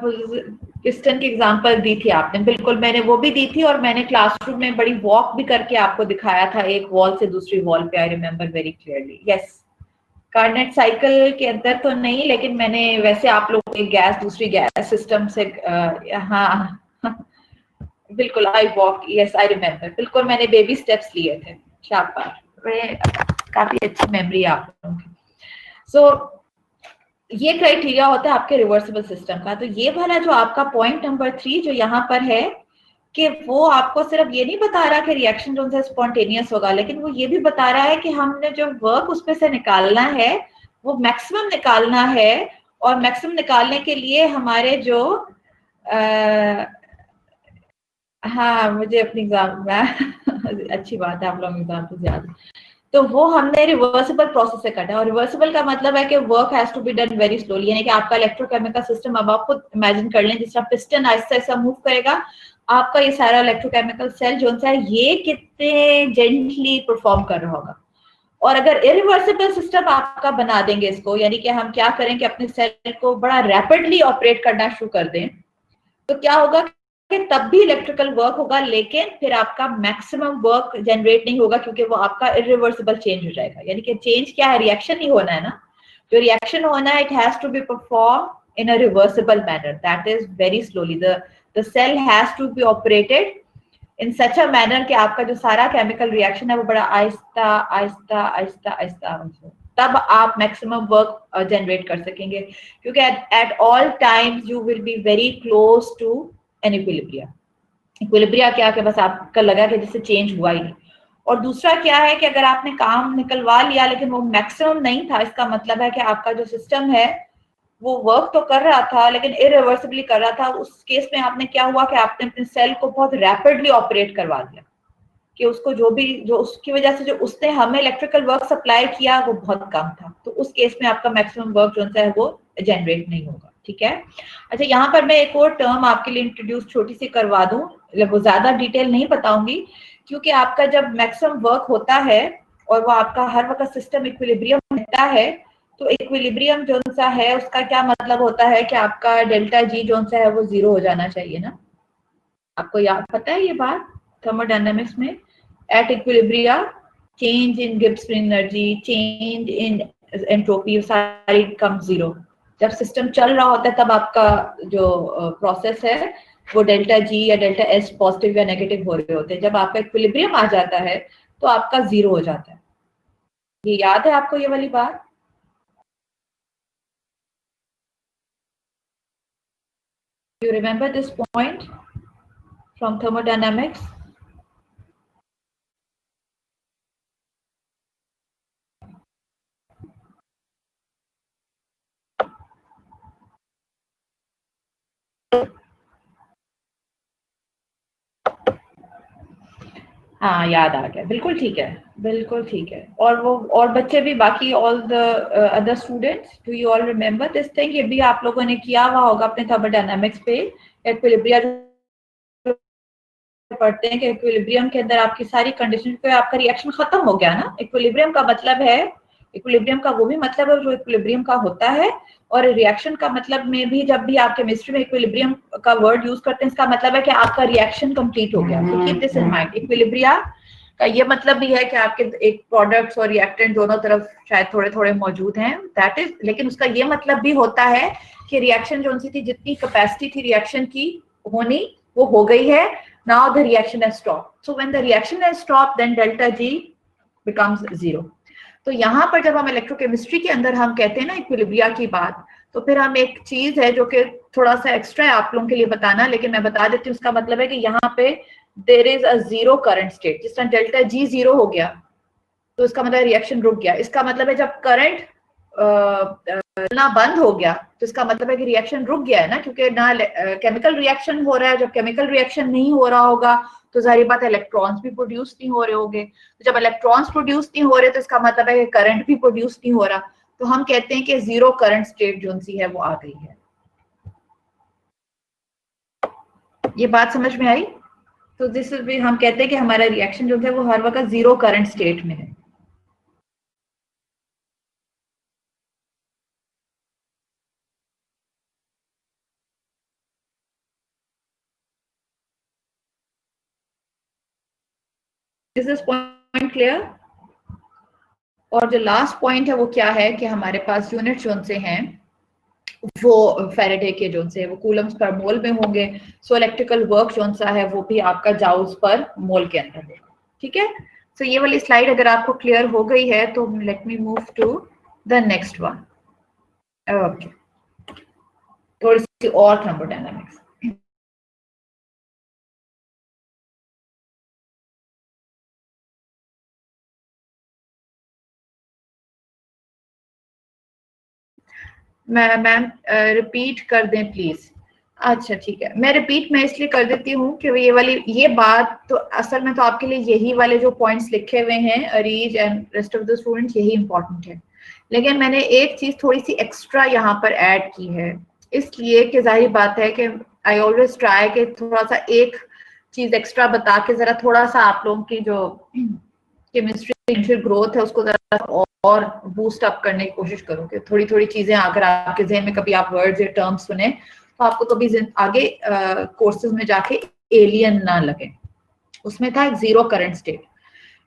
पिस्टन की एग्जांपल दी थी आपने, बिल्कुल मैंने वो भी दी थी, और मैंने क्लासरूम में बड़ी वॉक भी करके आपको दिखाया था एक वॉल से दूसरी वॉल पे. I remember very clearly. Yes, Carnot cycle के अंदर तो नहीं, लेकिन मैंने वैसे आप लोग एक गैस दूसरी गैस सिस्टम से हाँ बिल्कुल. I walk, yes I remember. बिल्कुल मैंने बेबी स्टेप्स लिए थे. शाबाश, काफी अच्छी मेमोरी है आप लोगों की. सो ये क्राइटेरिया होता है आपके रिवर्सिबल सिस्टम का. तो ये वाला जो आपका पॉइंट नंबर 3 जो यहाँ पर है कि वो आपको सिर्फ ये नहीं बता रहा कि रिएक्शन जो है स्पॉन्टेनियस होगा, लेकिन वो ये भी बता रहा है कि हमने जो वर्क उसमें से निकालना है वो मैक्सिमम निकालना है. और मैक्सिमम निकालने के लिए हमारे जो हाँ मुझे अपनी एग्जाम में अच्छी बात है आप लोग एग्जाम तो ज्यादा. तो वो हमने रिवर्सिबल प्रोसेस से करना है. और रिवर्सिबल का मतलब है कि work has to be done very slowly, यानी कि आपका इलेक्ट्रोकेमिकल सिस्टम, अब आप खुद इमेजिन कर लें जिस तरह पिस्टन ऐसा ऐसा मूव करेगा, आपका ये सारा इलेक्ट्रोकेमिकल सेल जो है ये कितने जेंटली परफॉर्म कर रहा होगा. और अगर इरिवर्सिबल सिस्टम आपका बना देंगे इसको, यानी कि हम क्या करें कि अपने सेल को बड़ा रैपिडली ऑपरेट करना शुरू कर दें, तो क्या होगा कि तब भी इलेक्ट्रिकल वर्क होगा, लेकिन फिर आपका मैक्सिमम वर्क जनरेट नहीं होगा, क्योंकि वो आपका इरिवर्सिबल चेंज हो जाएगा. यानी कि चेंज क्या है, रिएक्शन ही होना है ना. जो रिएक्शन होना है, it has to be perform in a reversible manner, that is very slowly. The cell has to be operated in such a manner कि आपका जो सारा केमिकल रिएक्शन है वो बड़ा आहिस्ता आहिस्ता आहिस्ता आहिस्ता हो, तब आप मैक्सिमम वर्क जनरेट कर सकेंगे. क्योंकि at all times you will be very close to an equilibria. Equilibria क्या कि बस आपका लगा कि जिससे चेंज हुआ ही नहीं. और दूसरा क्या है कि अगर आपने काम निकलवा लिया लेकिन वो मैक्सिमम नहीं था, इसका मतलब है कि आपका जो सिस्टम है वो वर्क तो कर रहा था लेकिन इरिवर्सिबली कर रहा था. उस केस में आपने क्या हुआ कि आपने अपने सेल को बहुत रैपिडली ऑपरेट करवा दिया, कि उसको जो उसकी वजह से जो उसने हमें इलेक्ट्रिकल वर्क सप्लाई किया वो बहुत कम था. तो उस केस में आपका मैक्सिमम वर्क जो है वो जनरेट नहीं होगा. ठीक है. अच्छा, यहाँ पर मैं एक और टर्म आपके लिए इंट्रोड्यूस छोटी सी करवा दूं, वो ज्यादा डिटेल नहीं बताऊंगी, क्योंकि आपका जब मैक्सिमम वर्क होता है और वो आपका हर वक्त सिस्टम इक्विलिब्रियम रहता है, तो इक्विलिब्रियम जो सा है उसका क्या मतलब होता है कि आपका डेल्टा जी जो सा है वो 0 हो जाना चाहिए ना. आपको याद पता है ये बात थर्मोडायनामिक्स में, at equilibria change in Gibbs free energy, change in entropy सारी कम 0. जब सिस्टम चल रहा होता है तब आपका जो प्रोसेस है वो डेल्टा जी या डेल्टा एस पॉजिटिव या नेगेटिव हो रहे होते हैं. जब आपका इक्विलिब्रियम आ जाता है तो आपका 0 हो जाता है. ये याद है आपको ये वाली बात? You remember this point from thermodynamics? हाँ याद आ गया. बिल्कुल ठीक है, बिल्कुल ठीक है. और वो और बच्चे भी, बाकी all the other students, do you all remember this thing? ये भी आप लोगों ने किया हुआ होगा अपने थर्मोडायनामिक्स पे. इक्विलिब्रिया पढ़ते हैं कि इक्विलिब्रियम के अंदर आपकी सारी कंडीशन पे आपका रिएक्शन खत्म हो गया ना. इक्विलिब्रियम का मतलब है, इक्विलिब्रियम का वो भी मतलब है जो इक्विलिब्रियम का होता है. और रिएक्शन का मतलब में भी, जब भी आप केमिस्ट्री में इक्विलिब्रियम का वर्ड यूज करते हैं, इसका मतलब है कि आपका रिएक्शन कंप्लीट हो गया. तो keep this in mind. Equilibria का ये मतलब भी है कि आपके एक प्रोडक्ट्स और रिएक्टेंट दोनों तरफ शायद थोड़े थोड़े मौजूद हैं, दैट इज. लेकिन उसका ये मतलब भी होता है कि रिएक्शन जो सी थी, जितनी कैपेसिटी थी रिएक्शन की होनी, वो हो गई है. Now the reaction has stopped. So when the reaction has stopped, then delta G becomes 0. तो यहाँ पर जब हम इलेक्ट्रोकेमिस्ट्री के अंदर हम कहते हैं ना इक्विलिब्रिया की बात, तो फिर हम एक चीज है जो कि थोड़ा सा एक्स्ट्रा है आप लोगों के लिए बताना, लेकिन मैं बता देती हूँ. उसका मतलब है कि यहाँ पे there is a 0 current state. जिस तरह डेल्टा जी 0 हो गया तो इसका मतलब रिएक्शन रुक गया. इसका मतलब है जब करंट चलना बंद हो गया तो इसका मतलब है कि रिएक्शन रुक गया है ना, क्योंकि ना केमिकल रिएक्शन हो रहा है. जब केमिकल रिएक्शन नहीं हो रहा होगा तो जाहिर बात है इलेक्ट्रॉन्स भी प्रोड्यूस नहीं हो रहे होंगे. तो जब इलेक्ट्रॉन्स प्रोड्यूस नहीं हो रहे तो इसका मतलब है कि करंट भी प्रोड्यूस नहीं हो रहा. तो हम कहते हैं कि 0 करंट स्टेट जो सी है वो आ गई है. ये बात समझ में आई? तो दिस भी हम कहते हैं कि हमारा रिएक्शन जो है वो हर वक्त जीरो करंट स्टेट में है। Is this point clear? और जो लास्ट पॉइंट है वो क्या है कि हमारे पास यूनिट जोन से हैं वो फेरेडे के जोन से वो कूलम्स पर मोल में होंगे। सो इलेक्ट्रिकल वर्क जोन सा है वो भी आपका जाउल्स पर मोल के अंदर होगा। ठीक है, सो ये वाली स्लाइड अगर आपको क्लियर हो गई है तो let me move to the next one. Okay, थोड़ी सी और थर्मोडायनामिक्स। मैम रिपीट कर दें प्लीज। अच्छा ठीक है, मैं रिपीट में इसलिए कर देती हूँ कि ये वाली ये बात तो असल में तो आपके लिए यही वाले जो पॉइंट्स लिखे हुए हैं Areej and rest of the students यही इंपॉर्टेंट है, लेकिन मैंने एक चीज थोड़ी सी एक्स्ट्रा यहाँ पर ऐड की है इसलिए कि जाहिर बात है कि आई ऑलवेज ट्राई कि थोड़ा सा एक चीज एक्स्ट्रा बता के जरा थोड़ा सा आप लोगों की जो केमिस्ट्री ग्रोथ है उसको जरा और बूस्ट अप करने की कोशिश करूँ कि थोड़ी थोड़ी चीजें अगर आपके जहन में कभी आप वर्ड्स या टर्म्स सुने तो आपको कभी आगे कोर्सेज में जाके एलियन ना लगे। उसमें था एक जीरो करंट स्टेट।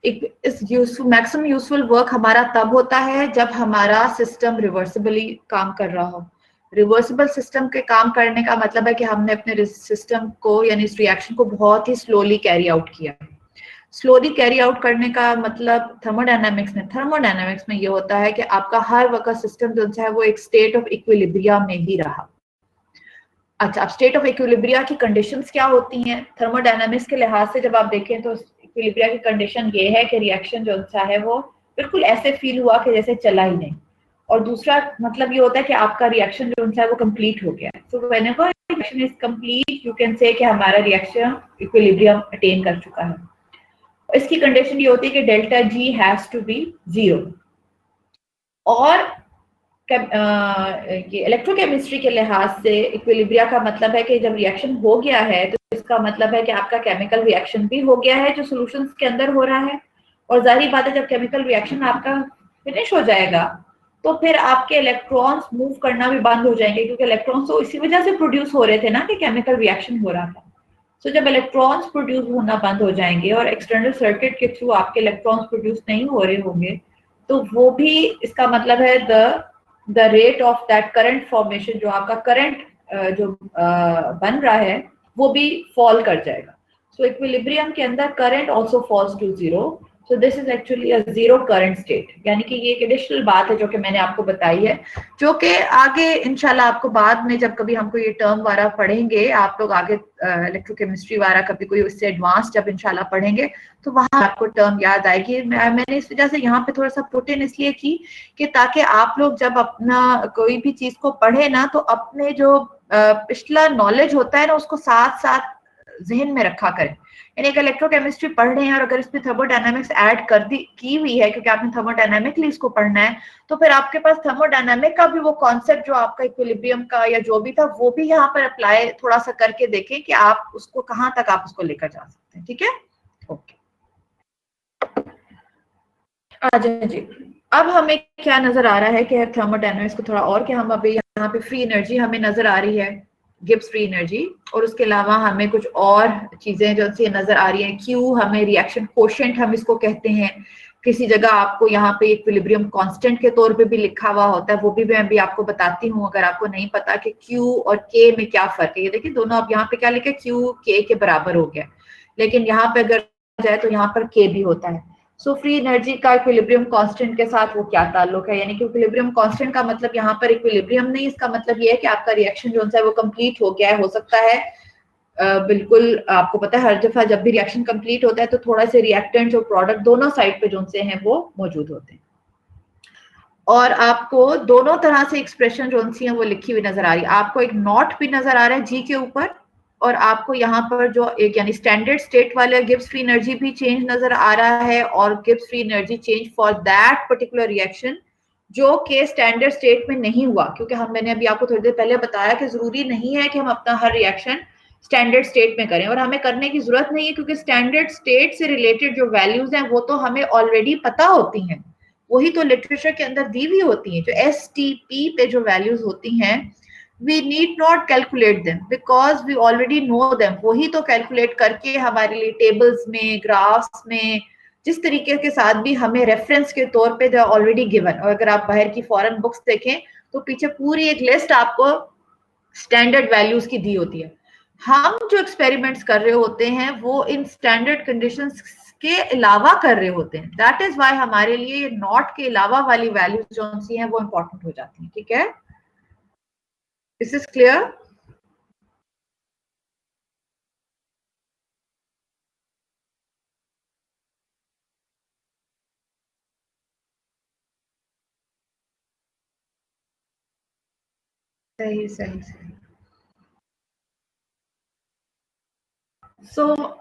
इस मैक्सिमम यूजफुल वर्क हमारा तब होता है जब हमारा सिस्टम रिवर्सिबली काम कर रहा हो। रिवर्सिबल सिस्टम के काम करने का मतलब है कि हमने अपने सिस्टम को यानी इस रिएक्शन को बहुत ही स्लोली कैरी आउट किया। स्लोली कैरी आउट करने का मतलब थर्मोडायनामिक्स में ये होता है कि आपका हर वक्त सिस्टम जो है वो एक स्टेट ऑफ इक्विलिब्रिया में ही रहा। अच्छा, अब स्टेट ऑफ इक्विलिब्रिया की कंडीशंस क्या होती हैं थर्मोडायनामिक्स के लिहाज से? जब आप देखें तो इक्विलिब्रिया की कंडीशन ये है कि रिएक्शन जो है वो बिल्कुल ऐसे फील हुआ कि जैसे चला ही नहीं, और दूसरा मतलब ये होता है कि आपका रिएक्शन जो है वो कंप्लीट हो गया। So whenever reaction is complete you can say कि हमारा रिएक्शन इक्विलिब्रियम अटेन कर चुका है। इसकी कंडीशन ये होती है कि delta G has to be zero. और ये इलेक्ट्रोकेमिस्ट्री के लिहाज से इक्विलिब्रिया का मतलब है कि जब रिएक्शन हो गया है तो इसका मतलब है कि आपका केमिकल रिएक्शन भी हो गया है जो सॉल्यूशंस के अंदर हो रहा है। और जाहिर बात है जब केमिकल रिएक्शन आपका फिनिश हो जाएगा तो फिर आपके इलेक्ट्रॉन्स मूव करना भी बंद हो जाएंगे, क्योंकि इलेक्ट्रॉन्स तो इसी वजह से प्रोड्यूस हो रहे थे ना कि केमिकल रिएक्शन हो रहा था। सो जब इलेक्ट्रॉन्स प्रोड्यूस होना बंद हो जाएंगे और एक्सटर्नल सर्किट के थ्रू आपके इलेक्ट्रॉन्स प्रोड्यूस नहीं हो रहे होंगे तो वो भी इसका मतलब है the rate of that current formation जो आपका करंट जो बन रहा है वो भी फॉल कर जाएगा। सो इक्विलिब्रियम के अंदर current also falls to zero. So this is actually a zero current state, यानी कि ये एक एडिशनल बात है जो कि मैंने आपको बताई है, जो कि आगे इंशाल्लाह आपको बाद में जब कभी हमको ये टर्म वाला पढ़ेंगे आप लोग आगे इलेक्ट्रोकेमिस्ट्री वाला कभी कोई उससे एडवांस जब इंशाल्लाह पढ़ेंगे तो वहां आपको टर्म याद आएगी। मैंने इस वजह से यहाँ पे थोड़ा सा पुट इन इसलिए की कि ताकि आप लोग जब अपना कोई भी चीज को पढ़े ना तो अपने जो पिछला नॉलेज होता है ना उसको साथ साथ जहन में रखा करें। यानी एक इलेक्ट्रोकेमिस्ट्री पढ़ रहे हैं और अगर इसमें थर्मोडायनामिक्स ऐड कर दी की हुई है क्योंकि आपने थर्मोडायनामिकली इसको पढ़ना है तो फिर आपके पास थर्मोडायनामिक का भी वो कॉन्सेप्ट जो आपका इक्विलिब्रियम का या जो भी था वो भी यहाँ पर अप्लाई थोड़ा सा करके देखें कि आप उसको कहाँ तक आप उसको लेकर जा सकते हैं। ठीक है, ओके अजय जी। अब हमें क्या नजर आ रहा है कि थर्मोडायनामिक्स को थोड़ा और कि हम अभी यहाँ पे फ्री एनर्जी हमें नजर आ रही है, गिब्स फ्री एनर्जी, और उसके अलावा हमें कुछ और चीजें जो सी नजर आ रही है। क्यू हमें रिएक्शन कोशेंट हम इसको कहते हैं। किसी जगह आपको यहाँ पे इक्विलिब्रियम कांस्टेंट के तौर पे भी लिखा हुआ होता है, वो भी मैं अभी आपको बताती हूँ अगर आपको नहीं पता कि क्यू और के में क्या फर्क है। ये देखिए दोनों, अब यहाँ पे क्या लिखे क्यू के बराबर हो गया, लेकिन यहाँ पे अगर जाए तो यहाँ पर के भी होता है। सो फ्री एनर्जी का इक्विलिब्रियम कांस्टेंट के साथ वो क्या ताल्लुक है? यानी कि इक्विलिब्रियम कांस्टेंट का मतलब यहाँ पर इक्विलिब्रियम नहीं, इसका मतलब ये है कि आपका रिएक्शन जो है वो कंप्लीट हो गया है। हो सकता है बिल्कुल आपको पता है हर दफा जब भी रिएक्शन कंप्लीट होता है तो थोड़ा से रिएक्टेंट और प्रोडक्ट दोनों साइड पे जो से हैं वो मौजूद होते हैं। और आपको दोनों तरह से एक्सप्रेशन जो सी है वो लिखी हुई नजर आ रही है। आपको एक नॉट भी नजर आ रहा है जी के ऊपर, और आपको यहाँ पर जो एक यानी स्टैंडर्ड स्टेट वाले गिब्स फ्री एनर्जी भी चेंज नजर आ रहा है, और Gibbs free energy change for that particular reaction जो कि स्टैंडर्ड स्टेट में नहीं हुआ। क्योंकि मैंने अभी आपको थोड़ी देर पहले बताया कि जरूरी नहीं है कि हम अपना हर रिएक्शन स्टैंडर्ड स्टेट में करें, और हमें करने की जरूरत नहीं है क्योंकि स्टैंडर्ड स्टेट से रिलेटेड जो वैल्यूज हैं वो तो हमें ऑलरेडी पता होती हैं, वही तो लिटरेचर के अंदर दी हुई होती हैं। जो STP पे जो वैल्यूज होती हैं, we need not calculate them because we already know them. वही तो कैलकुलेट करके हमारे लिए टेबल्स में, ग्राफ्स में, जिस तरीके के साथ भी हमें रेफरेंस के तौर पे दे ऑलरेडी गिवन। और अगर आप बाहर की फॉरेन बुक्स देखें तो पीछे पूरी एक लिस्ट आपको स्टैंडर्ड वैल्यूज की दी होती है। हम जो एक्सपेरिमेंट्स कर रहे होते हैं वो इन स्टैंडर्ड कंडीशंस के अलावा कर रहे होते हैं। दैट इज वाई हमारे लिए ये नॉट के अलावा वाली वैल्यूज जो सी हैं वो इंपॉर्टेंट हो जाती हैं। ठीक है, दिस इज क्लियर? सही सही सही। So,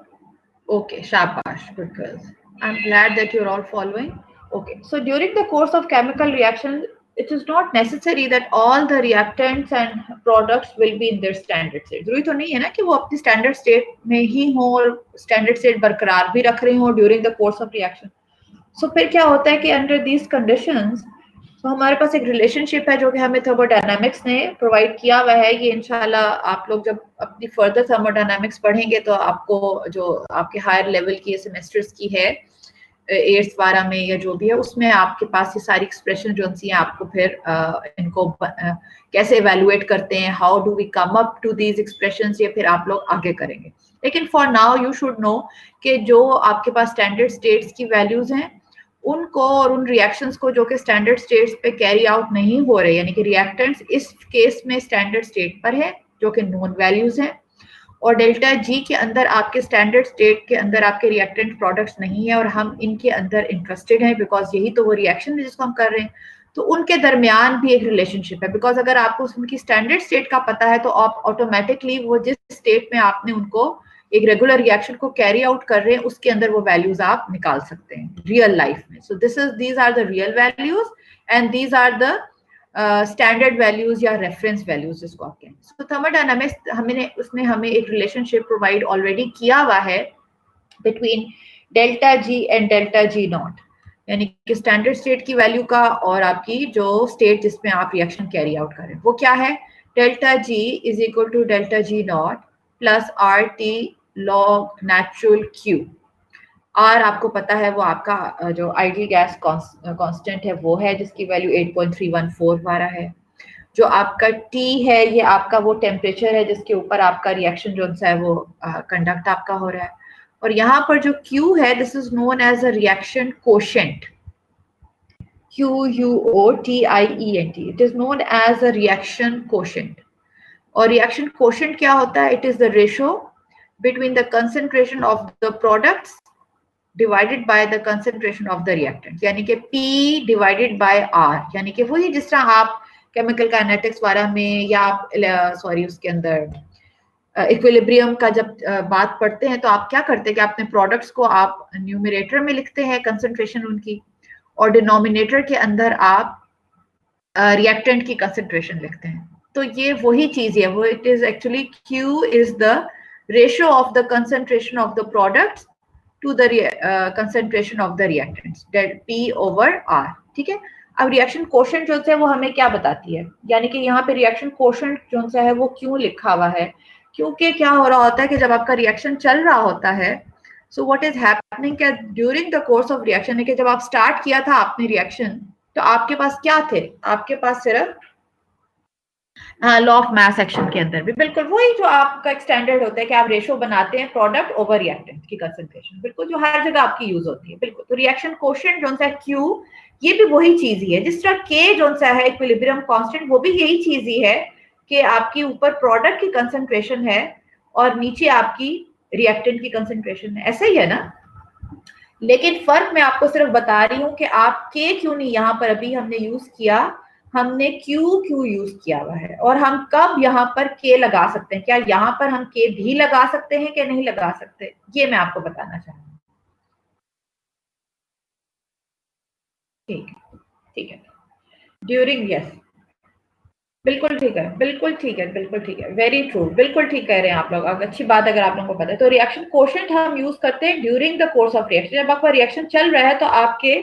okay, shabash, good girls. I'm glad that you're all following. Okay, so during the course of chemical reaction, it is not necessary that all the reactants and products will be in their standard state. जरूरी तो नहीं है ना कि वो अपनी standard state में ही हो और standard state बरकरार भी रख रही हो during the course of reaction. So फिर क्या होता है कि under these conditions, तो हमारे पास एक रिलेशनशिप है जो कि हमें थर्मोडायनामिक्स ने प्रोवाइड किया हुआ है। ये इंशाल्लाह आप लोग जब अपनी फर्दर थर्मोडायनामिक्स पढ़ेंगे तो आपको जो आपके हायर लेवल की सेमेस्टर्स की है 8th 12 में या जो भी है उसमें आपके पास ये सारी एक्सप्रेशन जो सी हैं आपको फिर इनको कैसे इवेलुएट करते हैं, how do we come up to these expressions, ये फिर आप लोग आगे करेंगे। लेकिन for now you should know कि जो आपके पास स्टैंडर्ड स्टेट्स की वैल्यूज हैं उनको और उन रिएक्शंस को जो कि स्टैंडर्ड स्टेट्स पे कैरी आउट नहीं हो रहे, यानी कि रिएक्टेंट्स इस केस में स्टैंडर्ड स्टेट पर है जो कि नोन वैल्यूज हैं, और डेल्टा जी के अंदर आपके स्टैंडर्ड स्टेट के अंदर आपके रिएक्टेंट प्रोडक्ट्स नहीं है और हम इनके अंदर इंटरेस्टेड हैं बिकॉज यही तो वो रिएक्शन है जिसको हम कर रहे हैं। तो उनके दरमियान भी एक रिलेशनशिप है बिकॉज अगर आपको उनकी स्टैंडर्ड स्टेट का पता है तो आप ऑटोमेटिकली वो जिस स्टेट में आपने उनको एक रेगुलर रिएक्शन को कैरी आउट कर रहे हैं उसके अंदर वो वैल्यूज आप निकाल सकते हैं रियल लाइफ में। So these are the real values and these are the standard values या रेफरेंस वैल्यूज जिसको आप कहें। सो थर्मोडायनामिक्स हमने उसने हमें एक रिलेशनशिप प्रोवाइड ऑलरेडी किया हुआ है between delta G and delta G not, यानी कि स्टैंडर्ड स्टेट की वैल्यू का और आपकी जो स्टेट जिसमें आप रिएक्शन कैरी आउट करें वो क्या है। Delta G is equal to delta G not plus R T log natural Q. R आपको पता है वो आपका जो आइडियल गैस कांस्टेंट है वो है जिसकी वैल्यू 8.314 है। जो आपका टी है ये आपका वो टेम्परेचर है जिसके ऊपर आपका रिएक्शन जो है वो कंडक्ट आपका हो रहा है। और यहाँ पर जो Q है this is known as a reaction quotient, QUOTIENT, it is known as a reaction quotient. और रिएक्शन कोशेंट क्या होता है? It is the ratio between the concentration of the products divided by the concentration of the reactant, यानी कि P डिवाइडेड बाय R, यानी कि वही जिस तरह आप केमिकल काइनेटिक्स वाला में या आप सॉरी उसके अंदर इक्विलिब्रियम का जब बात पढ़ते हैं तो आप क्या करते हैं कि अपने प्रोडक्ट्स को आप न्यूमरेटर में लिखते हैं कंसेंट्रेशन उनकी, और डिनोमिनेटर के अंदर आप रिएक्टेंट की कंसेंट्रेशन लिखते हैं। तो ये वही चीज है, वो it is actually Q is the ratio of the concentration of the products to the concentration of the reactants, P over R। ठीक है, अब रिएक्शन कोशेंट जो है वो हमें क्या बताती है, यानी कि यहाँ पे रिएक्शन कोशेंट जो है वो क्यों लिखा हुआ है, क्योंकि क्या हो रहा होता है कि जब आपका रिएक्शन चल रहा होता है सो व्हाट इज हैपनिंग कि during the course of reaction, है कि जब आप स्टार्ट किया था आपने रिएक्शन तो आपके पास क्या थे, आपके पास सिर्फ लॉ ऑफ मास एक्शन के अंदर भी बिल्कुल वही जो आपका एक स्टैंडर्ड होता है कि आप रेशो बनाते हैं प्रोडक्ट ओवर रिएक्टेंट की कंसंट्रेशन, बिल्कुल जो हर जगह आपकी यूज होती है बिल्कुल। तो रिएक्शन कोशेंट जो सा क्यू ये भी वही चीज ही है, जिस तरह के जो सा है इक्विलिब्रियम कांस्टेंट वो भी यही चीज ही है कि आपकी ऊपर प्रोडक्ट की कंसंट्रेशन है और नीचे आपकी रिएक्टेंट की कंसंट्रेशन है, ऐसा ही है ना। लेकिन फर्क मैं आपको सिर्फ बता रही हूँ कि आप के क्यों नहीं यहाँ पर अभी हमने यूज किया, हमने क्यू क्यू यूज किया हुआ है। और हम कब यहाँ पर के लगा सकते हैं, क्या यहाँ पर हम के भी लगा सकते हैं कि नहीं लगा सकते, ये मैं आपको बताना चाहूंगी। ठीक है, ठीक है, ड्यूरिंग, यस बिल्कुल ठीक है, बिल्कुल ठीक है, बिल्कुल ठीक है, वेरी ट्रू, बिल्कुल ठीक कह रहे हैं आप लोग। अच्छी बात, अगर आप लोगों को पता है। तो रिएक्शन कोशेंट हम यूज करते हैं during the course of reaction. जब आपका रिएक्शन चल रहा है तो आपके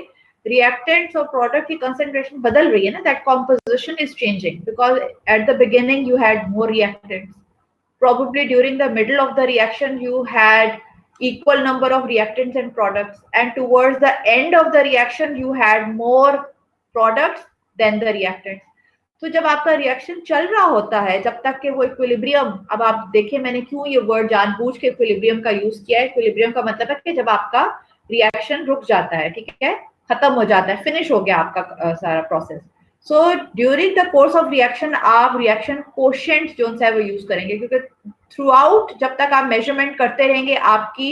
रिएक्टेंट्स और प्रोडक्ट की कंसेंट्रेशन बदल रही है ना, that composition is changing because at the beginning you had more reactants, probably during the middle of the reaction you had equal number of reactants and products, and towards the end of the reaction you had more products than the reactants. तो जब आपका रिएक्शन चल रहा होता है, जब तक कि वो इक्विलिब्रियम, अब आप देखिए मैंने क्यों ये वर्ड जानबूझ के इक्विलिब्रियम का यूज किया है। इक्विलिब्रियम का मतलब है कि जब आपका रिएक्शन रुक जाता है, ठीक है, खत्म हो जाता है, फिनिश हो गया आपका सारा process. So during the course of reaction आप रिएक्शन कोशेंट जो है वो यूज करेंगे, क्योंकि थ्रू आउट जब तक आप मेजरमेंट करते रहेंगे आपकी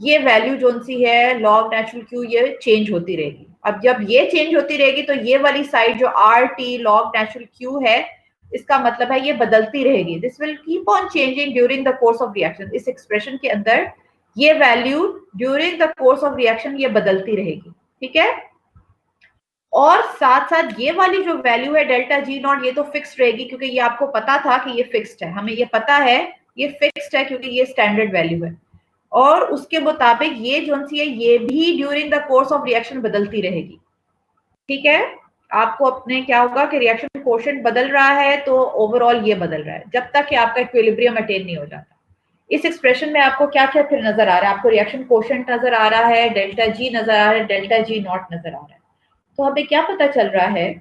ये वैल्यू जो सी है लॉग नेचुरल क्यू ये चेंज होती रहेगी। अब जब ये चेंज होती रहेगी तो ये वाली साइड जो are T log natural Q है, इसका मतलब है ये बदलती रहेगी। This will keep on changing during the course of reaction. इस एक्सप्रेशन के अंदर ये value during the course of reaction ये बदलती रहेगी, ठीक है। और साथ साथ ये वाली जो वैल्यू है डेल्टा जी नॉट, ये तो फिक्स्ड रहेगी, क्योंकि ये आपको पता था कि ये फिक्स्ड है, हमें ये पता है ये फिक्स्ड है क्योंकि ये स्टैंडर्ड वैल्यू है। और उसके मुताबिक ये जो सी है ये भी during the course of reaction बदलती रहेगी, ठीक है। आपको अपने क्या होगा कि रिएक्शन कोशेंट बदल रहा है तो ओवरऑल ये बदल रहा है, जब तक कि आपका इक्विलिब्रियम अटेन नहीं हो जाता। इस एक्सप्रेशन में आपको क्या क्या फिर नजर आ रहा है? आपको रिएक्शन कोशेंट नजर आ रहा है, डेल्टा जी नजर आ रहा है, डेल्टा जी नॉट नजर आ रहा है। तो हमें क्या पता चल रहा है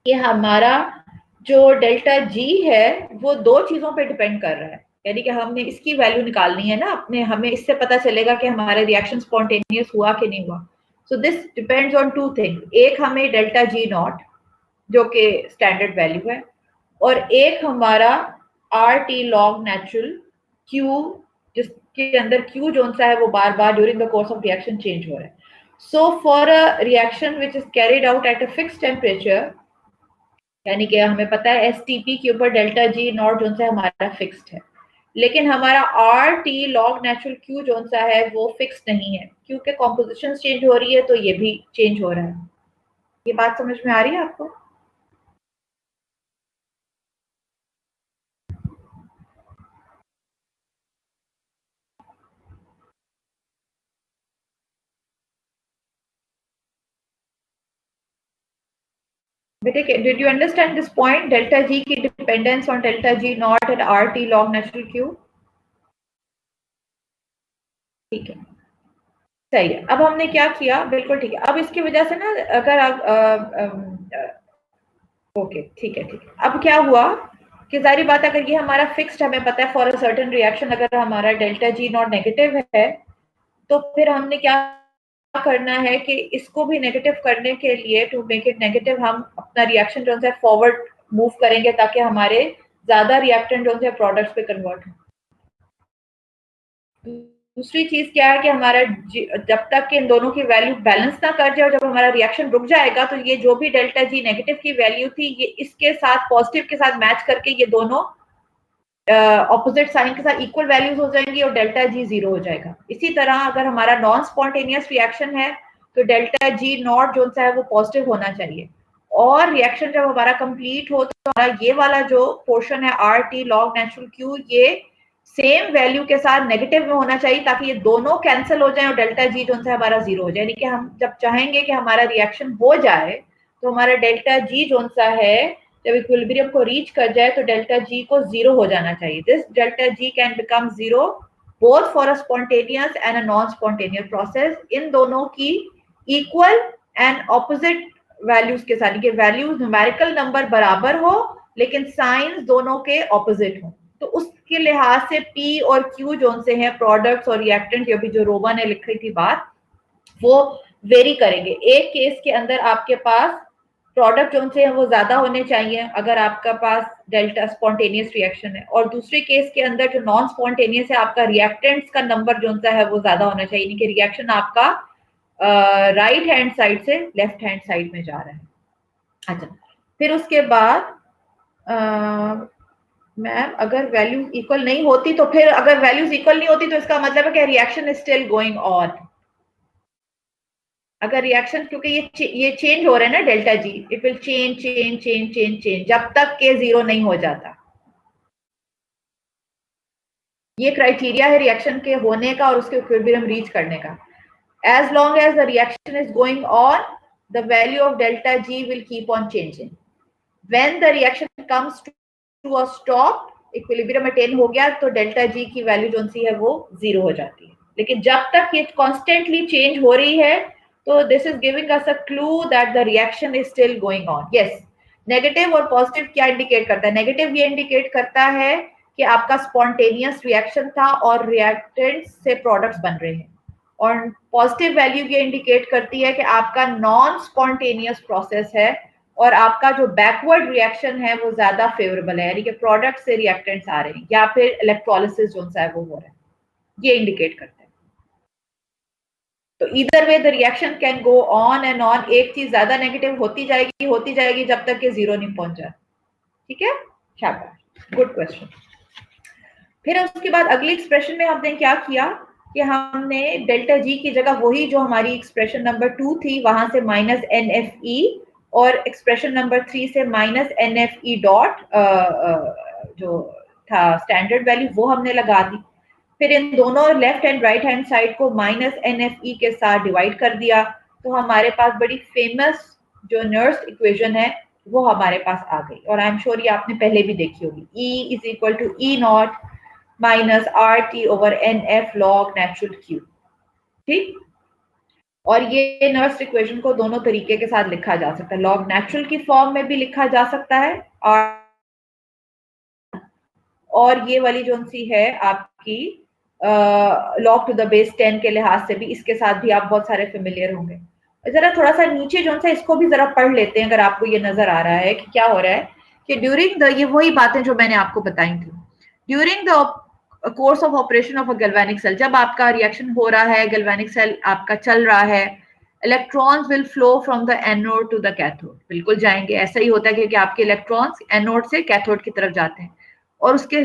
कि हमारा जो डेल्टा जी है वो दो चीजों पे डिपेंड कर रहा है, यानी कि हमने इसकी वैल्यू निकालनी है ना अपने, हमें इससे पता चलेगा कि हमारा रिएक्शन स्पॉन्टेनियस हुआ कि नहीं हुआ। So this depends on two things, एक हमें डेल्टा जी नॉट जो कि स्टैंडर्ड वैल्यू है, और एक हमारा R T log natural Q, जिसके अंदर क्यू जो सा है वो बार बार during the course of reaction change हो रहा है। So for a reaction which is carried out at a fix temperature, यानी कि हमें पता है एस टी पी के ऊपर डेल्टा जी नॉट जो सा हमारा फिक्स्ड है, लेकिन हमारा R T log natural Q जो सा है वो फिक्स नहीं है, क्योंकि कॉम्पोजिशन चेंज हो रही है तो ये भी चेंज हो रहा है। ये बात समझ में आ रही है आपको? बेटे did you understand this point, delta G की dependence on delta G naught and R T log natural Q? ठीक है, सही है। अब हमने क्या किया, बिल्कुल ठीक है। अब इसकी वजह से ना अगर आप ओके ठीक है, ठीक है। अब क्या हुआ कि जारी बात है, अगर ये हमारा फिक्स्ड हमें पता है फॉर अ सर्टेन रिएक्शन, अगर हमारा डेल्टा जी नॉट नेगेटिव है तो फिर हमने क्या करना है कि इसको भी नेगेटिव करने के लिए, टू मेक इट नेगेटिव, हम अपना रिएक्शन जो है फॉरवर्ड मूव करेंगे ताकि हमारे ज्यादा रिएक्टेंट जो है प्रोडक्ट्स पे कन्वर्ट हो। दूसरी चीज क्या है कि हमारा जब तक कि इन दोनों की वैल्यू बैलेंस ना कर जाए और जब हमारा रिएक्शन रुक जाएगा तो ये जो भी डेल्टा जी नेगेटिव की वैल्यू थी ये इसके साथ पॉजिटिव के साथ मैच करके ये दोनों ऑपोजिट साइन के साथ इक्वल वैल्यूज हो जाएंगी और डेल्टा जी जीरो हो जाएगा। इसी तरह अगर हमारा नॉन स्पॉन्टेनियस रिएक्शन है तो डेल्टा जी नॉट जो सा है वो पॉजिटिव होना चाहिए, और रिएक्शन जब हमारा कंप्लीट हो तो हमारा ये वाला जो पोर्शन है are T log natural Q ये सेम वैल्यू के साथ नेगेटिव में होना चाहिए ताकि ये दोनों कैंसिल हो जाए और डेल्टा जी जो सा हमारा जीरो हो जाए। यानी कि हम जब चाहेंगे कि हमारा रिएक्शन हो जाए तो हमारा डेल्टा जी जो सा है जब इक्विलिब्रियम को रीच कर जाए तो डेल्टा जी को जीरो हो जाना चाहिए। This delta G can become zero both for a spontaneous and a non spontaneous process, इन दोनों की इक्वल एंड ऑपोजिट वैल्यूज के साथ, वैल्यूज न्यूमेरिकल नंबर बराबर हो लेकिन साइंस दोनों के ऑपोजिट हो। तो उसके लिहाज से पी और क्यू जोन से हैं प्रोडक्ट्स और रिएक्टेंट, अभी जो रोमा ने लिखी थी बात, वो वेरी करेंगे। एक केस के अंदर आपके पास प्रोडक्ट जो से वो ज्यादा होने चाहिए अगर आपका पास डेल्टा स्पॉन्टेनियस रिएक्शन है, और दूसरे केस के अंदर जो नॉन स्पॉन्टेनियस है आपका रिएक्टेंट्स का नंबर जो सा है वो ज्यादा होना चाहिए, यानी कि रिएक्शन आपका राइट हैंड साइड से लेफ्ट हैंड साइड में जा रहा है। अच्छा, फिर उसके बाद मैम अगर वैल्यूज इक्वल नहीं होती तो फिर अगर वैल्यूज इक्वल नहीं होती तो इसका मतलब है कि reaction is still going on. अगर रिएक्शन, क्योंकि ये चेंज हो रहा है ना delta G, it will change change change change change जब तक के जीरो नहीं हो जाता। ये क्राइटेरिया है रिएक्शन के होने का और उसके इक्विलिब्रियम रीच करने का। As long as the reaction is going on, the value of delta G will keep on changing. When the reaction comes to a stop, equilibrium attain हो गया तो डेल्टा जी की वैल्यू जो सी है वो जीरो हो जाती है। लेकिन जब तक ये कॉन्स्टेंटली चेंज हो रही है तो this is giving us a clue that the reaction is still going on. Yes, negative और पॉजिटिव क्या इंडिकेट करता है? नेगेटिव ये इंडिकेट करता है कि आपका स्पॉन्टेनियस रिएक्शन था और रिएक्टेंट से प्रोडक्ट्स बन रहे हैं, और पॉजिटिव वैल्यू ये इंडिकेट करती है कि आपका नॉन स्पॉन्टेनियस प्रोसेस है और आपका जो बैकवर्ड रिएक्शन है वो ज्यादा फेवरेबल है, यानी कि प्रोडक्ट से रिएक्टेंट्स आ रहे हैं या फिर इलेक्ट्रोलिसिस जो सा है वो हो रहा है, ये इंडिकेट करते हैं। तो इधर way the reaction can go on and on, एक चीज ज्यादा नेगेटिव होती जाएगी जब तक कि जीरो नहीं पहुंच जाए। ठीक है, शाबाश, गुड क्वेश्चन। फिर उसके बाद अगली एक्सप्रेशन में हमने क्या किया कि हमने डेल्टा जी की जगह वही जो हमारी एक्सप्रेशन नंबर 2 थी वहां से माइनस एन एफ ई और एक्सप्रेशन नंबर 3 से minus N F E dot जो था स्टैंडर्ड वैल्यू वो हमने लगा दी। फिर इन दोनों left and right hand side को माइनस एन एफ ई के साथ डिवाइड कर दिया, तो हमारे पास बड़ी फेमस जो नर्स इक्वेशन है वो हमारे पास आ गई। और आई एम श्योर ये आपने पहले भी देखी होगी, E is equal to E not minus R T over N F log natural Q. ठीक, और ये नर्स इक्वेशन को दोनों तरीके के साथ लिखा जा सकता है, लॉग नेचुरल की फॉर्म में भी लिखा जा सकता है और ये वाली जो सी है आपकी लॉग टू द बेस 10 के लिहाज से भी इसके साथ भी आप बहुत सारे फेमिलियर होंगे। जरा थोड़ा सा नीचे जो सा इसको भी जरा पढ़ लेते हैं, अगर आपको ये नजर आ रहा है कि क्या हो रहा है कि ड्यूरिंग द, ये वही बातें जो मैंने आपको बताई थी, during the course of operation of a galvanic cell, जब आपका रिएक्शन हो रहा है, गैल्वेनिक सेल आपका चल रहा है, electrons will flow from the anode to the cathode, बिल्कुल जाएंगे। ऐसा ही होता है कि आपके इलेक्ट्रॉन्स एनोड से कैथोड की तरफ जाते हैं और उसके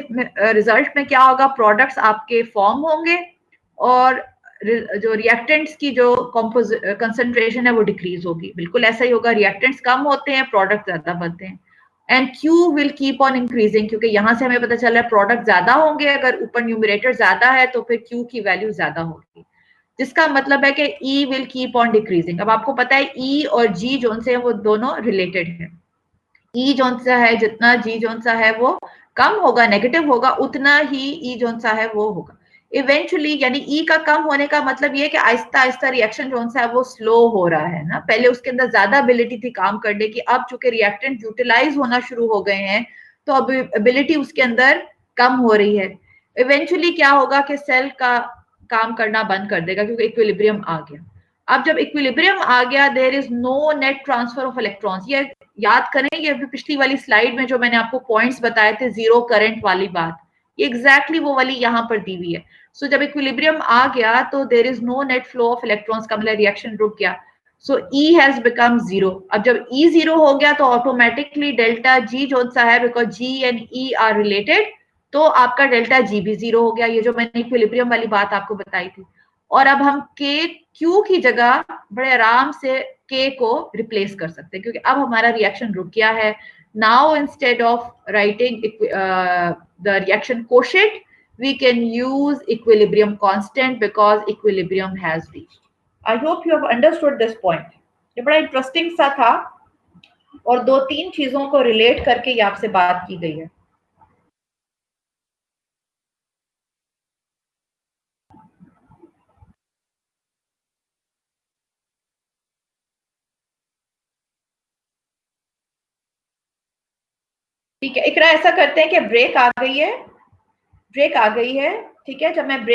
रिजल्ट में क्या होगा, प्रोडक्ट्स आपके फॉर्म होंगे और जो रिएक्टेंट्स की जो कंसंट्रेशन है वो डिक्रीज होगी। बिल्कुल ऐसा ही होगा, रिएक्टेंट्स कम होते हैं, प्रोडक्ट ज्यादा बनते हैं। And Q will keep on increasing, क्योंकि यहां से हमें पता चल रहा है प्रोडक्ट ज्यादा होंगे, अगर ऊपर न्यूमरेटर ज्यादा है तो फिर Q की वैल्यू ज्यादा होगी, जिसका मतलब है कि E will keep on decreasing. अब आपको पता है E और G जोन से वो दोनों रिलेटेड है। E जोन सा है, जितना G जोन सा है वो कम होगा, नेगेटिव होगा, उतना ही E जोन सा है वो होगा इवेंचुअली। यानी E का कम होने का मतलब ये कि आहिस्ता आहिस्ता रिएक्शन जोन सा है वो स्लो हो रहा है ना। पहले उसके अंदर ज्यादा एबिलिटी थी काम करने की, अब चूंकि रिएक्टेंट यूटिलाइज होना शुरू हो गए हैं तो अब एबिलिटी उसके अंदर कम हो रही है। इवेंचुअली क्या होगा कि सेल का काम करना बंद कर देगा क्योंकि इक्विलिब्रियम आ गया। अब जब इक्विलिब्रियम आ गया, there is no net transfer of electrons. ये याद करें, ये पिछली वाली स्लाइड में जो मैंने आपको पॉइंट्स बताए थे जीरो करंट वाली बात, ये एग्जैक्टली वो वाली यहाँ पर दी हुई है। सो जब इक्विलिब्रियम आ गया तो there is no net flow of electrons का मतलब रिएक्शन रुक गया। So E has become zero. अब जब ई जीरो हो गया तो ऑटोमेटिकली डेल्टा जी जो सा है, because G and E are related, तो आपका डेल्टा जी भी जीरो हो गया, ये जो मैंने इक्विलिब्रियम वाली बात आपको बताई थी। और अब हम के क्यू की जगह बड़े आराम से के को रिप्लेस कर सकते हैं क्योंकि अब हमारा रिएक्शन रुक गया है। Now instead of writing the reaction quotient we can use equilibrium constant because equilibrium has reached. I hope you have understood this point. ये बड़ा इंटरेस्टिंग सा था और दो तीन चीजों को रिलेट करके ये आपसे बात की गई है। ठीक है, इकरा ऐसा करते हैं कि ब्रेक आ गई है, ब्रेक आ गई है। ठीक है, जब मैं ब्रेक